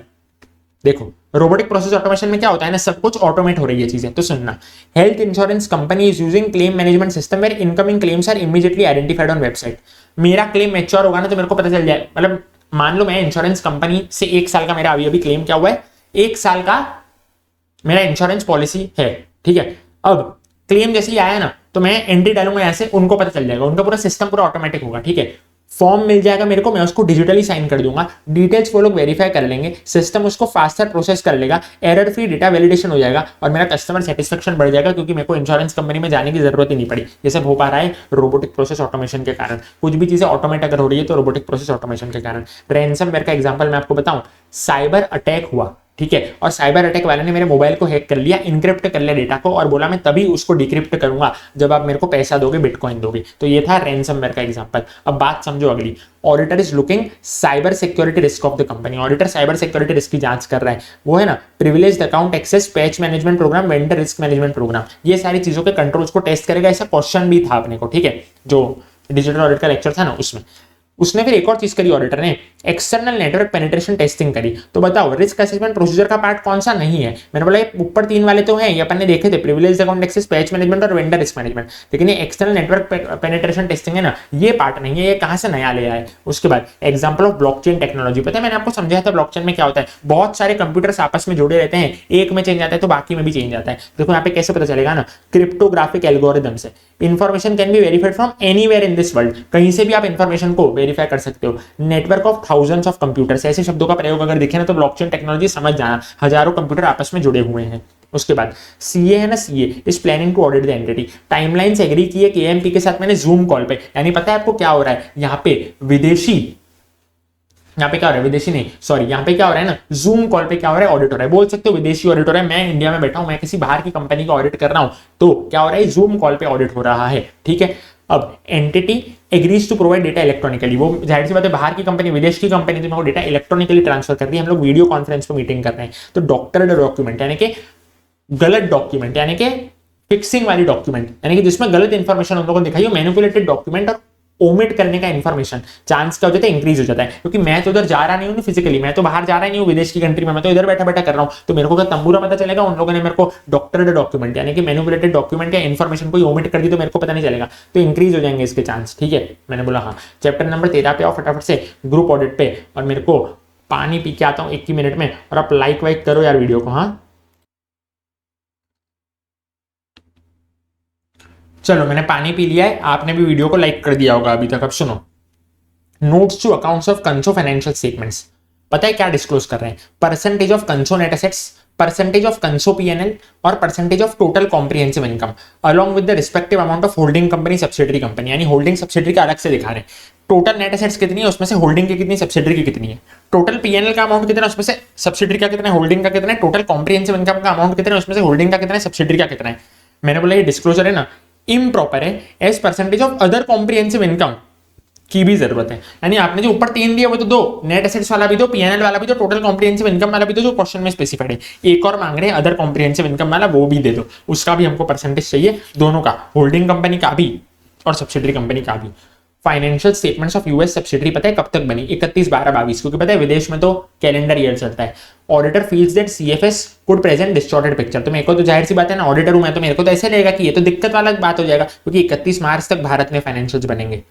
देखो। रोबोटिक प्रोसेस ऑटोमेशन में क्या होता है ना, सब कुछ ऑटोमेट हो रही है चीजें। तो सुनना, health insurance company is using claim management system where incoming claims are immediately identified on website. मेरा क्लेम मैच्योर होगा ना तो मेरे को पता चल जाए, मतलब मान लो मैं इंश्योरेंस कंपनी से 1 साल का मेरा अभी क्लेम क्या हुआ है, 1 साल का मेरा इंश्योरेंस पॉलिसी है, ठीक है। अब क्लेम जैसे ही आया ना तो मैं एंट्री डालूंगा यहाँ से, उनको पता चल जाएगा, उनका पूरा सिस्टम पूरा ऑटोमेटिक होगा, ठीक है। फॉर्म मिल जाएगा मेरे को, मैं उसको डिजिटली साइन कर दूंगा, डिटेल्स वो लोग वेरीफाई कर लेंगे, सिस्टम उसको फास्टर प्रोसेस कर लेगा, एरर फ्री डेटा वैलिडेशन हो जाएगा और मेरा कस्टमर सेटिस्फेक्शन बढ़ जाएगा, क्योंकि मेरे को इंश्योरेंस कंपनी में जाने की जरूरत ही नहीं पड़ी। ये सब हो पा रहा है रोबोटिक प्रोसेस ऑटोमेशन के कारण। कुछ भी चीजें ऑटोमेट अगर हो रही है तो रोबोटिक प्रोसेस ऑटोमेशन के कारण। रैनसमवेयर का एग्जांपल मैं आपको बताऊं, साइबर अटैक हुआ, ठीक है, और साइबर अटैक वाले ने मेरे मोबाइल को हैक कर लिया, इनक्रिप्ट कर लिया डेटा को, और बोला मैं तभी उसको डिक्रिप्ट करूंगा जब आप मेरे को पैसा दोगे, बिटकॉइन दोगे। तो ये था रैनसमवेयर का एग्जांपल। अब बात समझो अगली, auditor is looking cyber security risk of the company. Auditor cyber security risk की जांच कर रहा है, वो है ना privileged account access, patch management program, vendor risk management program, ये सारी चीजों के कंट्रोल्स को टेस्ट करेगा। ऐसा क्वेश्चन भी था अपने को, ठीक है, जो डिजिटल ऑडिट का लेक्चर था ना उसमें। उसने फिर एक और चीज करी ऑडिटर ने, एक्सटर्नल नेटवर्क पेनिट्रेशन टेस्टिंग करी। तो बताओ रिस्क असेसमेंट प्रोसीजर का पार्ट कौन सा नहीं है? मैंने बोला ये ऊपर 3 वाले तो हैं, ये अपन ने देखे थे, privileged account access, patch management और वेंडर रिस्क मैनेजमेंट, लेकिन ये एक्सटर्नल नेटवर्क पेनिट्रेशन टेस्टिंग है ना, ये पार्ट नहीं है, ये कहां से नया ले आए। उसके बाद एग्जांपल ऑफ ब्लॉकचेन टेक्नोलॉजी, पता है मैंने आपको समझाया था ब्लॉकचेन में क्या होता है, बहुत सारे कंप्यूटर्स आपस में जुड़े रहते हैं, एक में चेंज आता है तो बाकी में भी चेंज आता है। देखो यहाँ पे कैसे पता चलेगा ना, क्रिप्टोग्राफिक एल्गोरिदम से information can be verified from anywhere in this world, कहीं से भी आप इंफॉर्मेशन को वेरीफाई कर सकते हो। Network of thousands of computers, ऐसे शब्दों का प्रयोग अगर दिखे ना तो ब्लॉकचेन टेक्नोलॉजी समझ जाना, हजारों कंप्यूटर आपस में जुड़े हुए हैं। उसके बाद सीए है ना, CA is planning to audit the entity. Timeline से एग्री की है केएमपी के साथ मैंने जूम कॉल पे, यानी पता है आपको क्या हो रहा है यहाँ पे, विदेशी, यहाँ पे क्या हो रहा है, विदेशी नहीं सॉरी, यहाँ पे क्या हो रहा है ना, जूम कॉल पे क्या हो रहा है, ऑडिट हो रहा है। बोल सकते हो विदेशी ऑडिट हो रहा है, मैं इंडिया में बैठा हूं, मैं किसी बाहर की कंपनी का ऑडिट कर रहा हूं, तो क्या हो रहा है, जूम कॉल पे ऑडिट हो रहा है, ठीक है। अब entity agrees to provide data electronically, वो जाहिर सी बात है बाहर की कंपनी, विदेश की कंपनी, तो मेरे को डेटा इलेक्ट्रॉनिकली ट्रांसफर कर रही है, हम लोग वीडियो कॉन्फ्रेंस पे मीटिंग कर रहे हैं, तो डॉक्टर्ड डॉक्यूमेंट यानी कि गलत डॉक्यूमेंट, यानी कि फिक्सिंग वाली डॉक्यूमेंट, यानी कि जिसमें गलत इंफॉर्मेशन हम लोगों को दिखाई हो, मैनिपुलेटेड डॉक्यूमेंट और ओमिट करने का इंफॉर्मेशन, चांस क्या हो जाता है, इंक्रीज हो जाता है। क्योंकि मैं तो उधर जा रहा नहीं हूँ फिजिकली, मैं तो बाहर जा रहा नहीं हूँ विदेश की कंट्री में, मैं तो इधर बैठा बैठा कर रहा हूँ, तो मेरे को क्या तंबूरा पता चलेगा, उन लोगों ने मेरे को डॉक्टर्ड डॉक्यूमेंट यानी कि मैनिपुलेटेड डॉक्यूमेंट या इन्फॉर्मेशन को ओमिट कर दी तो मेरे को पता नहीं चलेगा, तो इंक्रीज हो जाएंगे इसके चांस, ठीक है। मैंने बोला हाँ। चैप्टर नंबर 13 पे आओ फटाफट से, ग्रुप ऑडिट पे, और मेरे को पानी पी के आता हूँ 1 मिनट में, और आप लाइक वाइक करो यार वीडियो को, हाँ चलो मैंने पानी पी लिया है, आपने भी वीडियो को लाइक कर दिया होगा अभी तक। अब सुनो, notes to accounts of conso financial statements, पता है क्या डिस्क्लोज कर रहे हैं, percentage of conso net assets, percentage of conso PNL और percentage of total comprehensive income along with the respective amount of holding company subsidiary company, यानी holding subsidiary का अलग से दिखा रहे हैं। टोटल नेट एसेट्स कितनी है, उसमें से होल्डिंग की कितनी, सब्सिडरी की कितनी है, टोटल पीएनएल का अमाउंट कितना है, उसमें से सब्सिडरी का कितना है, होल्डिंग का कितना है, टोटल कॉम्प्रिहेंसिव इनकम का अमाउंट कितना है, उसमें से होल्डिंग का कितना है, सब्सिडरी का कितना है। मैंने बोला ये डिस्क्लोजर है ना इम्प्रॉपर है, as percentage of other comprehensive income की भी जरूरत है। यानी आपने जो ऊपर 3 दिया वो तो दो, नेट एसेट्स वाला भी दो, पीएनएल वाला भी दो, टोटल कॉम्प्रिहेंसिव इनकम वाला भी दो, जो क्वेश्चन में स्पेसिफाइड है। एक और मांग रहे हैं अदर कॉम्प्रिहेंसिव इनकम वाला, वो भी दे दो, उसका भी हमको परसेंटेज चाहिए, दोनों का, होल्डिंग कंपनी का भी और सब्सिडरी कंपनी का भी। Financial statements of US subsidiary पता है कब तक बनी, 31/12/22, क्योंकि पता है विदेश में तो कैलेंडर ईयर चलता है। Auditor feels that CFS could present distorted picture. तो मेरे को तो जाहिर सी बात है ना, ऑडिटर हूं मैं, तो मेरे को तो ऐसे लगेगा कि ये तो दिक्कत वाला बात हो जाएगा, क्योंकि 31 मार्च तक भारत में फाइनेंशियल्स बनेंगे।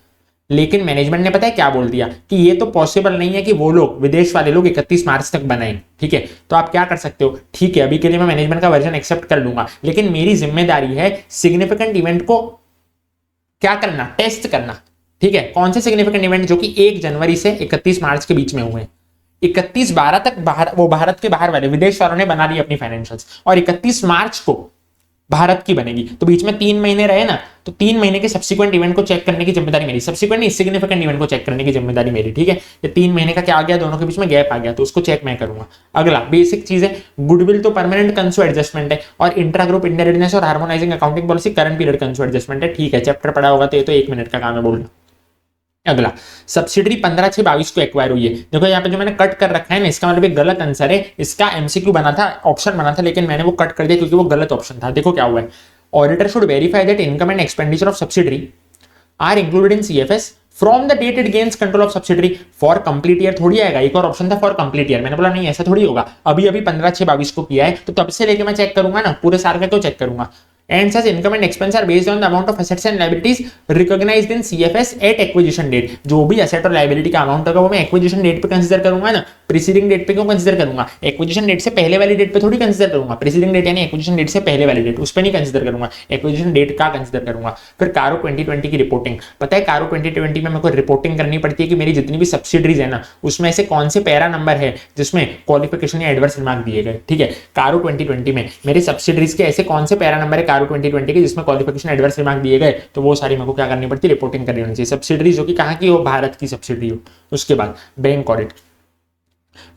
लेकिन मैनेजमेंट ने पता है क्या बोल दिया कि ये तो पॉसिबल नहीं है कि वो लोग, विदेश वाले लोग 31 मार्च तक बनाएं। ठीक है, तो आप क्या कर सकते हो, ठीक है अभी के लिए मैं मैनेजमेंट का वर्जन एक्सेप्ट कर लूंगा, लेकिन मेरी जिम्मेदारी है सिग्निफिकेंट इवेंट को क्या करना, टेस्ट करना। ठीक है, कौन से सिग्निफिकेंट इवेंट जो कि 1 जनवरी से 31 मार्च के बीच में हुए, 31/12 तक बाहर, वो भारत के बाहर वाले विदेश वालों ने बना ली अपनी फाइनेंशियल्स, और 31 मार्च को भारत की बनेगी। तो बीच में 3 महीने रहे ना, तो 3 महीने के सब्सिक्वेंट इवेंट को चेक करने की जिम्मेदारी मेरी, सब्सिक्वेंट नहीं सिग्निफिकेंट इवेंट को चेक करने की जिम्मेदारी मेरी। ठीक है, ये 3 महीने का क्या आ गया, दोनों के बीच में गैप आ गया, तो उसको चेक मैं करूंगा। अगला बेसिक चीज है गुडविल, तो परमानेंट कंसो एडजस्टमेंट है, और इंट्रा ग्रुप इंडेरियडनेस और harmonising accounting policy current period conso adjustment है। ठीक है, चैप्टर पढ़ा होगा तो ये तो 1 मिनट का काम है बोलना। अगला सब्सिडरी 15/6/22 को एक्वायर हुई है। देखो यहाँ पे जो मैंने कट कर रखा है ना, इसका मतलब एक गलत आंसर है, इसका एमसीक्यू बना था, ऑप्शन बना था, लेकिन मैंने वो कट कर दिया क्योंकि वो गलत ऑप्शन था। देखो क्या हुआ है, auditor should verify that income and expenditure of subsidiary are included in CFS from the date it gains control of subsidiary for complete year. थोड़ी आएगा, एक और ऑप्शन था फॉर कंप्लीट ईयर, मैंने बोला नहीं ऐसा थोड़ी होगा, अभी 15/6/22 को किया है तो तब से लेके मैं चेक करूंगा ना, पूरे साल का क्यों चेक करूंगा। And such income and expense are based on the amount of assets and liabilities recognized in CFS at acquisition date। जो भी asset और liability का amount होगा वो मैं acquisition date पे consider करूंगा ना, preceding date पे क्यों consider करूंगा, acquisition date से पहले वाली date पे थोड़ी consider करूंगा, preceding date यानी acquisition date से पहले वाली date, उस पे नहीं consider करूंगा, acquisition date का consider करूंगा। फिर कारो 2020 की रिपोर्टिंग, पता है कारो 2020 में मेरे को रिपोर्टिंग करनी पड़ती है कि मेरी जितनी भी सब्सिडरीज है ना, उसमें से कौन से पैरा नंबर है जिसमें क्वालिफिकेशन या एडवर्स रिमार्क दिए गए। ठीक है, कारो 2020 में मेरी सब्सिडरीज के ऐसे कौन से पैरा नंबर है कारो 2020 के जिसमें क्वालिफिकेशन एडवर्स रिमार्क दिए गए, तो वो सारी मेरे को क्या करनी पड़ती है, रिपोर्टिंग करनी होनी चाहिए। सब्सिडरी जो कि कहाँ की हो, भारत की सब्सिडरी हो। उसके बाद bank audit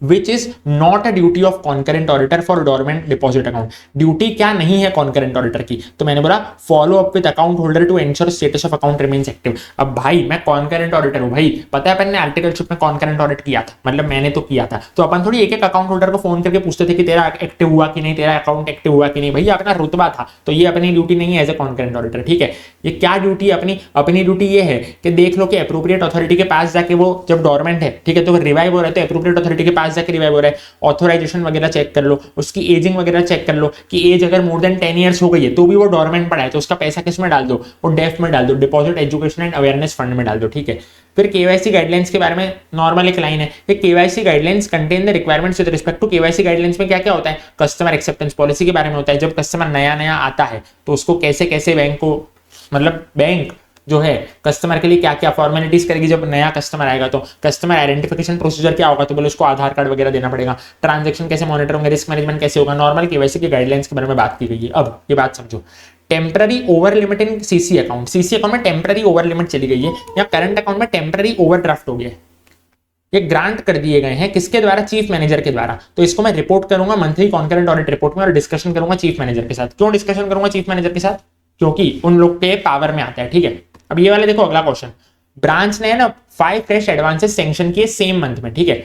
which is not a duty of concurrent auditor for dormant deposit account। Duty क्या नहीं है कॉन्करेंट ऑडिटर की, तो मैंने बोला follow up with account holder to ensure status of account remains active. अब भाई मैं कॉन्करेंट ऑडिटर हूं भाई, पता है अपन ने आर्टिकलशिप में कॉन्करेंट ऑडिट किया था, मतलब मैंने तो किया था, तो अपन थोड़ी एक एक अकाउंट होल्डर को फोन करके पूछते थे कि तेरा एक्टिव हुआ कि नहीं, तेरा अकाउंट एक्टिव हुआ कि नहीं। भैया अपना रुतबा था, तो ये अपनी ड्यूटी नहीं है एज ए कॉन्करेंट ऑडिटर। ठीक है, ये क्या ड्यूटी है अपनी, अपनी ड्यूटी ये है कि देख लो कि अप्रोप्रिएट अथॉरिटी के पास जाके वो जब डोरमेंट है, ठीक है, तो रिवाइव हो रहा है तो अप्रोप्रिएट अथॉरिटी के पास जाके रिवाइव हो रहा है, ऑथराइजेशन वगैरह चेक कर लो, उसकी एजिंग वगैरह चेक कर लो कि एज अगर मोर देन 10 ईयर्स हो गई है तो भी वो डोरमेंट पड़ा है, तो उसका पैसा किस में डाल दो, वो डेफ में डाल दो, deposit education and awareness fund में डाल दो। ठीक है, फिर केवाईसी गाइडलाइंस के बारे में नॉर्मल एक लाइन है कि KYC guidelines contain the requirements with respect to. KYC guidelines में क्या क्या होता है, कस्टमर एक्सेप्टेंस पॉलिसी के बारे में होता है, जब कस्टमर नया नया आता है तो उसको कैसे कैसे बैंक को, मतलब बैंक जो है कस्टमर के लिए क्या क्या फॉर्मेलिटीज करेगी, जब नया कस्टमर आएगा तो कस्टमर आइडेंटिफिकेशन प्रोसीजर क्या होगा, तो बोले उसको आधार कार्ड वगैरह देना पड़ेगा, ट्रांजैक्शन कैसे मॉनिटर होंगे, रिस्क मैनेजमेंट कैसे होगा, नॉर्मल केवाईसी की गाइडलाइंस के बारे में बात की गई है। अब ये बात समझो, temporary over limit in CC account, CC account में टेम्पररी ओवर लिमिट चली गई है, या करंट अकाउंट में टेम्पररी ओवरड्राफ्ट हो गया है, ये ग्रांट कर दिए गए हैं किसके द्वारा, चीफ मैनेजर के द्वारा। तो इसको मैं रिपोर्ट करूंगा मंथली कॉन्करेंट ऑडिट रिपोर्ट में और डिस्कशन करूंगा चीफ मैनेजर के साथ। क्यों डिस्कशन करूंगा चीफ मैनेजर के साथ, क्योंकि उन लोग के पावर में आता है। ठीक है, अब ये वाले देखो अगला क्वेश्चन, ब्रांच ने ना 5 फ्रेश एडवांसेस सैंक्शन किए सेम मंथ में। ठीक है,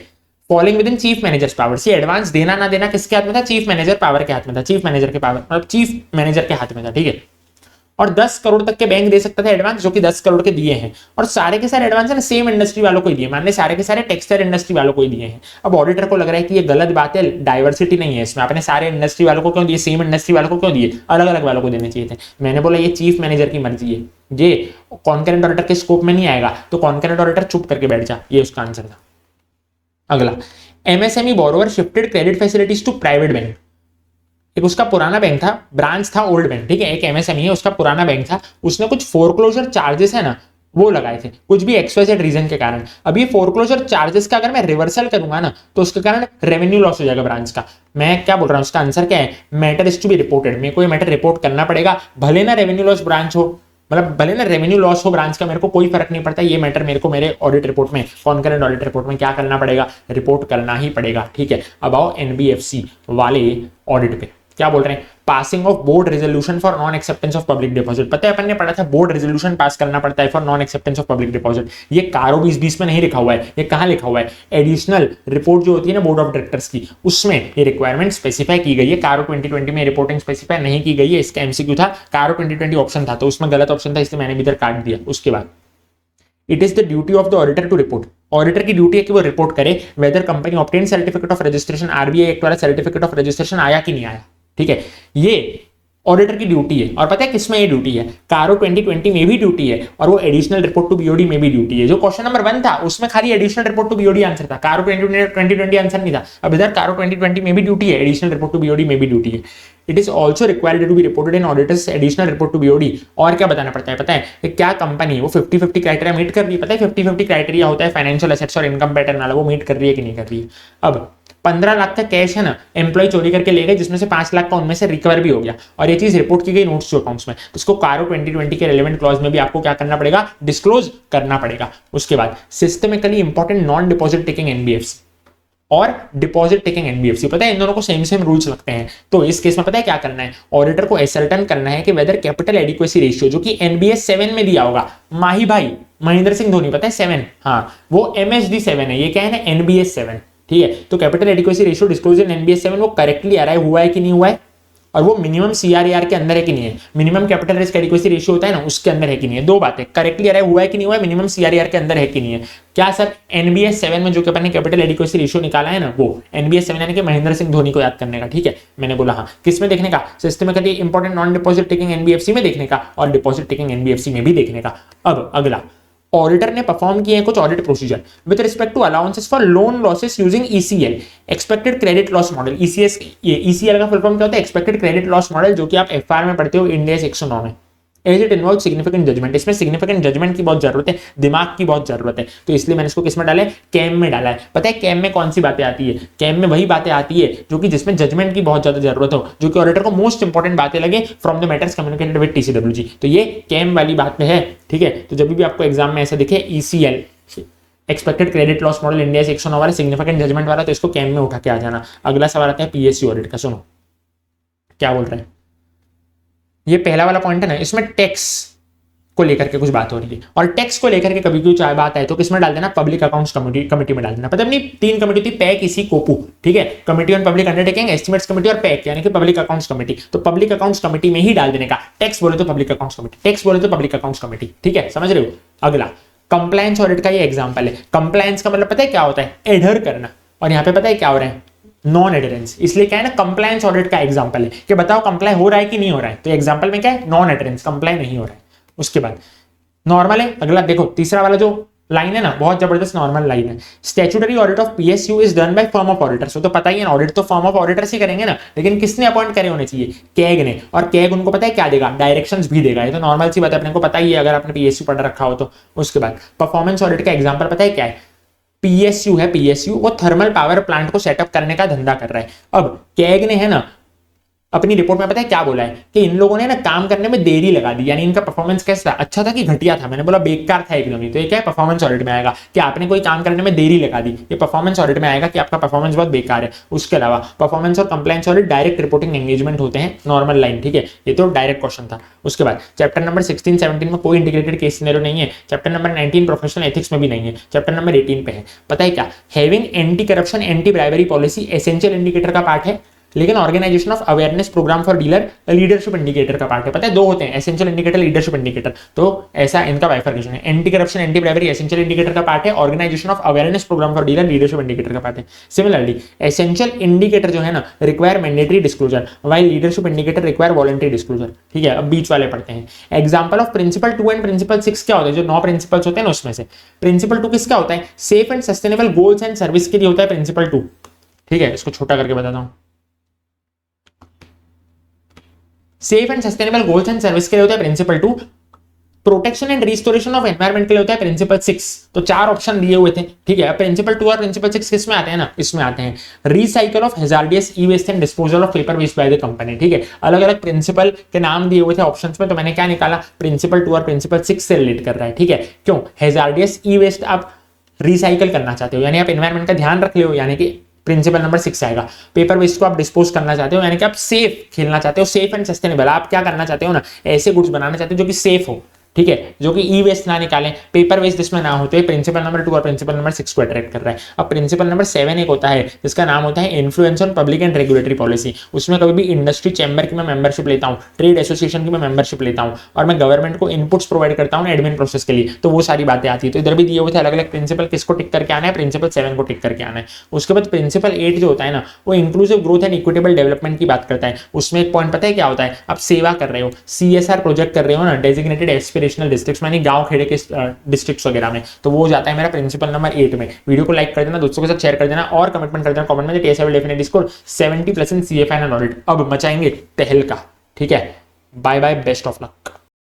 following within chief manager's power. सी एडवांस देना ना देना किसके हाथ में था, चीफ मैनेजर पावर के हाथ में था, चीफ मैनेजर के पावर मतलब चीफ मैनेजर के हाथ में था। ठीक है, और 10 करोड़ तक के बैंक दे सकता था एडवांस, जो कि 10 करोड़ के दिए हैं, और सारे के सारे एडवांस है ना सेम इंडस्ट्री वालों को ही दिए, मान ले सारे के सारे टेक्सटाइल इंडस्ट्री वालों को ही दिए हैं। अब ऑडिटर को लग रहा है कि ये गलत बात है, डाइवर्सिटी नहीं है इसमें, आपने सारे इंडस्ट्री वालों को क्यों दिए, सेम इंडस्ट्री वालों को क्यों दिए, अलग अलग वालों को देने चाहिए थे। मैंने बोला ये चीफ मैनेजर की मर्जी है, ये कॉन्करेंट ऑडिटर के स्कोप में नहीं आएगा, तो कॉन्करेंट ऑडिटर चुप करके बैठ जा, ये उसका आंसर था। अगला, MSME borrower shifted credit facilities to private bank. एक उसका पुराना बैंक था, ब्रांच था ओल्ड बैंक, ठीक है, एक एमएसएमई है उसका पुराना बैंक था, उसने कुछ फोरक्लोजर चार्जेस है ना वो लगाए थे कुछ भी एक्सवाइजेड रीजन के कारण। अब ये फोरक्लोजर चार्जेस का अगर मैं रिवर्सल करूंगा ना तो उसके कारण रेवेन्यू लॉस हो जाएगा ब्रांच का। मैं क्या बोल रहा हूं, उसका आंसर क्या है, matter is to be reported, मेरे को ये मैटर रिपोर्ट करना पड़ेगा, भले ना रेवेन्यू लॉस ब्रांच हो, मतलब भले ना रेवेन्यू लॉस हो ब्रांच का, मेरे को कोई फर्क नहीं पड़ता, ये मैटर मेरे को मेरे ऑडिट रिपोर्ट में, कॉन्करेंट ऑडिट रिपोर्ट में क्या करना पड़ेगा, रिपोर्ट करना ही पड़ेगा। ठीक है, अब आओ एनबीएफसी वाले ऑडिट पे क्या बोल रहे हैं, passing of board resolution for non acceptance of public deposit. पता है अपन ने पढ़ा था बोर्ड रेजोल्यूशन पास करना पड़ता है for non acceptance of public deposit. ये कारो 2020 में नहीं लिखा हुआ है, ये कहां लिखा हुआ है, एडिशनल रिपोर्ट जो होती है ना बोर्ड ऑफ डायरेक्टर्स की, उसमें ये रिक्वायरमेंट स्पेसिफाई की गई है। कारो 2020 में रिपोर्टिंग स्पेसिफाई नहीं की गई है, इसका एमसीक्यू था, कारो 2020 ऑप्शन था तो उसमें गलत ऑप्शन था, इसलिए मैंने भी इधर काट दिया। उसके बाद it is the duty of the auditor to report, auditor की ड्यूटी है कि वो रिपोर्ट करे whether company obtain certificate of registration, RBI act वाला सर्टिफिकेट ऑफ रजिस्ट्रेशन आया कि नहीं आया। ठीक है, ये ऑडिटर की ड्यूटी है। और पता है किसमें ये ड्यूटी है, कारो 2020 में भी ड्यूटी है, और वो एडिशनल रिपोर्ट टू बीओडी में भी ड्यूटी है। जो क्वेश्चन नंबर 1 था उसमें खाली additional report to BOD answer था, कारो 2020 आंसर नहीं था। अब इधर कारो 2020 में भी ड्यूटी है, एडिशनल रिपोर्ट टू बीओडी में भी ड्यूटी है। It is also required to be reported in auditor's additional report to BOD. और क्या बताना पड़ता है पता है कि क्या कंपनी वो 50-50 क्राइटेरिया मीट कर रही है। पता है 50-50 क्राइटेरिया होता है फाइनेंशियल एसेट्स और इनकम पैटर्न वाला, वो मीट कर रही है कि नहीं कर रही है। अब 15 लाख का कैश है ना, एम्प्लॉय चोरी करके ले गए, जिसमें से 5 लाख का उनमें से रिकवर भी हो गया, और ये चीज रिपोर्ट की गई नोट्स टू अकाउंट्स में, तो इसको कारो 2020 के रेलेवेंट क्लॉज में भी आपको क्या करना पड़ेगा, डिस्क्लोज करना पड़ेगा। उसके बाद systemically important non deposit taking NBFC और डिपॉजिट टेकिंग एनबीएफसी, पता है इन दोनों को सेम सेम रूल्स लगते हैं। तो इस केस में पता है क्या करना है, ऑडिटर को एसर्टन करना है कि वेदर कैपिटल एडिक्वेसी रेशियो जो कि एनबीएस 7 में दिया होगा, माही भाई महेंद्र सिंह धोनी, पता है 7, हाँ वो एमएसडी 7 है, ये क्या है ना एनबीएस 7। ठीक है, तो capital adequacy ratio disclose in NBS 7 वो करेक्टली अराइव हुआ है कि नहीं हुआ है, और वो मिनिमम सीआरआर के अंदर है कि नहीं है, minimum capital risk adequacy ratio होता है ना उसके अंदर है कि नहीं है। दो बातें, करेक्टली अराइव हुआ है कि नहीं हुआ है, मिनिमम सीआरआर के अंदर है कि नहीं है। क्या सर, एनबीएस 7 में जो कि अपन ने कैपिटल एडिक्वेसी रेशियो निकाला है ना, वो एनबीएस 7 यानी कि महेंद्र सिंह धोनी को याद करने का। ठीक है, मैंने बोला हाँ, किस में देखने का, systemically important non deposit taking NBFC में देखने का, और डिपॉजिट टेकिंग एनबीएफसी में भी देखने का। अब अगला, ऑडिटर ने परफॉर्म किए हैं कुछ audit procedure with respect to allowances for loan losses using ECL, expected credit loss model. ECS, ये ईसीएल का फुल फॉर्म क्या होता है, एक्सपेक्टेड क्रेडिट लॉस मॉडल, जो कि आप एफआर में पढ़ते हो, इंडिया 109 में। As it involve significant judgment, इसमें सिग्निफिकेंट जजमेंट की बहुत जरूरत है, दिमाग की बहुत जरूरत है, तो इसलिए मैंने इसको किस में डाला है, कैम में डाला है। पता है कैम में कौन सी बातें आती है, कैम में वही बातें आती है जो कि जिसमें जजमेंट की बहुत ज्यादा जरूरत हो, जो कि ऑडिटर को मोस्ट इंपॉर्टेंट बातें लगे from the matters communicated with TCWG, तो ये कैम वाली बात में है। ठीक है, तो जब भी आपको एग्जाम में ऐसा दिखे ECL, expected credit loss model India 109 वाला, सिग्निफिकेंट जजमेंट वाला, तो इसको कैम में उठा के आ जाना। अगला सवाल आता है पीएसयू ऑडिट का, सुनो क्या बोल रहे हैं। ये पहला वाला पॉइंट है ना, इसमें टैक्स को लेकर के कुछ बात हो रही है, और टैक्स को लेकर के कभी कोई चाहे बात है तो किसमें डाल देना, पब्लिक अकाउंट्स कमेटी में डाल देना। पता अपनी 3 कमेटी थी, पैक, इसी, कोपू। ठीक है, committee on public undertaking, estimates committee और पैक यानी कि पब्लिक अकाउंट्स कमेटी, तो पब्लिक अकाउंट्स कमेटी में ही डाल देने का। टैक्स बोले तो पब्लिक अकाउंट्स कमेटी, टैक्स बोले तो पब्लिक अकाउंट्स कमेटी। ठीक है, समझ रहे हो। अगला कंप्लायंस ऑडिट का ये एग्जांपल है। कंप्लायंस का मतलब पता है क्या होता है, एडहर करना, और यहाँ पे पता है क्या हो रहा है, नॉन एडरेंस। इसलिए क्या है ना, कंप्लायंस ऑडिट का एग्जांपल है कि बताओ कंप्लाई हो रहा है कि नहीं हो रहा है, तो एग्जांपल में क्या है, नॉन एडरेंस, कंप्लाई नहीं हो रहा है। उसके बाद नॉर्मल है। अगला देखो, तीसरा वाला जो लाइन है ना, बहुत जबरदस्त नॉर्मल लाइन है, statutory audit of PSU is done by firm of auditors. तो पता ही है ऑडिट तो फर्म ऑफ ऑडिटर्स ही करेंगे ना, लेकिन किसने अपॉइंट करे होने चाहिए, कैग ने, और कैग उनको पता है क्या देगा, डायरेक्शंस भी देगा। ये तो नॉर्मल सी बात है, अपने को पता ही है अगर आपने पीएसयू पढ़ रखा हो तो। उसके बाद परफॉर्मेंस ऑडिट का एग्जांपल पता है क्या है, पीएसयू है, पीएसयू वो थर्मल पावर प्लांट को सेटअप करने का धंधा कर रहा है। अब कैग ने है ना अपनी रिपोर्ट में पता है क्या बोला है कि इन लोगों ने ना काम करने में देरी लगा दी, यानी इनका परफॉर्मेंस कैसा था, अच्छा था कि घटिया था। मैंने बोला बेकार था एकदम ही, तो ये क्या है, परफॉर्मेंस ऑडिट में आएगा कि आपने कोई काम करने में देरी लगा दी, ये परफॉर्मेंस ऑडिट में आएगा कि आपका परफॉर्मेंस बहुत बेकार है। उसके अलावा परफॉर्मेंस और compliance audit direct reporting engagement होते हैं, नॉर्मल लाइन। ठीक है, ये तो डायरेक्ट क्वेश्चन था। उसके बाद चैप्टर नंबर 16-17 में कोई इंटीग्रेटेड केस सिनेरियो नहीं है। चैप्टर नंबर 19 प्रोफेशनल एथिक्स में भी नहीं है। चैप्टर नंबर 18 पे है, पता है क्या, having anti corruption anti bribery policy essential indicator का पार्ट है, लेकिन organization of awareness program for dealer leadership indicator का पार्ट है। पता है 2 होते हैं, एसेंशियल इंडिकेटर, लीडरशिप इंडिकेटर, तो ऐसा इनका बाइफर्केशन है। Anti corruption anti bribery essential indicator का पार्ट है, organization of awareness program for dealer leadership indicator का पार्ट है। सिमिलरली एसेंशियल इंडिकेटर जो है ना require mandatory disclosure, while leadership indicator require voluntary disclosure. ठीक है, अब बीच वाले पढ़ते हैं। Example of principle 2 and principle 6 क्या होता है, जो 9 प्रिंसिपल्स होते हैं ना उसमें से प्रिंसिपल 2 किसका होता है, safe and sustainable goals and service के लिए होता है प्रिंसिपल 2। ठीक है, इसको छोटा करके बताता हूं, safe and sustainable goals and service के लिए होता है principle 2। Protection and restoration of environment के लिए होता है प्रिंसिपल 6। तो 4 ऑप्शन दिए हुए थे, ठीक है। प्रिंसिपल 2 और प्रिंसिपल 6 किस में आते हैं ना, इसमें आते हैं recycle of hazardous e waste and disposal of paper waste by the company, ठीक है। अलग अलग प्रिंसिपल के नाम दिए हुए थे ऑप्शंस में, तो मैंने क्या निकाला, प्रिंसिपल 2 और प्रिंसिपल 6 से रिलेट कर रहा है, ठीक है। क्यों, हैजार्डियस ई वेस्ट आप रिसाइकल करना चाहते हो, यानी आप एनवायरमेंट का ध्यान रख ले हो, यानी कि प्रिंसिपल नंबर 6 आएगा। पेपर वेस्ट को आप डिस्पोज करना चाहते हो, यानी कि आप सेफ खेलना चाहते हो, सेफ एंड सस्टेनेबल। आप क्या करना चाहते हो ना, ऐसे गुड्स बनाना चाहते हो जो कि सेफ हो, ठीक है, जो कि ई वेस्ट ना निकालें, पेपर वेस्ट जिसमें ना हो। तो ये प्रिंसिपल नंबर 2 और प्रिंसिपल नंबर 6 को अट्रैक्ट कर रहा है। अब प्रिंसिपल नंबर 7 एक होता है जिसका नाम होता है influence on public and regulatory policy. उसमें कभी भी इंडस्ट्री चैम्बर की मैं मेंबरशिप लेता हूँ, ट्रेड एसोसिएशन की मैं मेंबरशिप लेता हूँ, और मैं गवर्नमेंट को इनपुट्स प्रोवाइड करता हूँ एडमिन प्रोसेस के लिए, तो वो सारी बातें आती है। तो इधर भी दिए हुए थे अलग अलग प्रिंसिपल, किसको टिक करके आना है, प्रिंसिपल 7 को टिक करके आना है। उसके बाद प्रिंसिपल 8 जो होता है ना, वो inclusive growth and equitable development की बात करता है। उसमें एक पॉइंट पता है क्या होता है, आप सेवा कर रहे हो, CSR प्रोजेक्ट कर रहे हो ना, डेजिग्नेटेड एस्पिरेशनल डिस्ट्रिक्ट्स, यानी गांव खेड़े के डिस्ट्रिक्ट्स वगैरह में, तो वो जाता है मेरा प्रिंसिपल नंबर 8 में। वीडियो को लाइक कर देना, दोस्तों के साथ शेयर कर देना, और कमेंट कर देना कमेंट में TSI will definitely score 70+ in CA final audit. अब मचाएंगे तहलका, ठीक है। Bye bye, best of luck.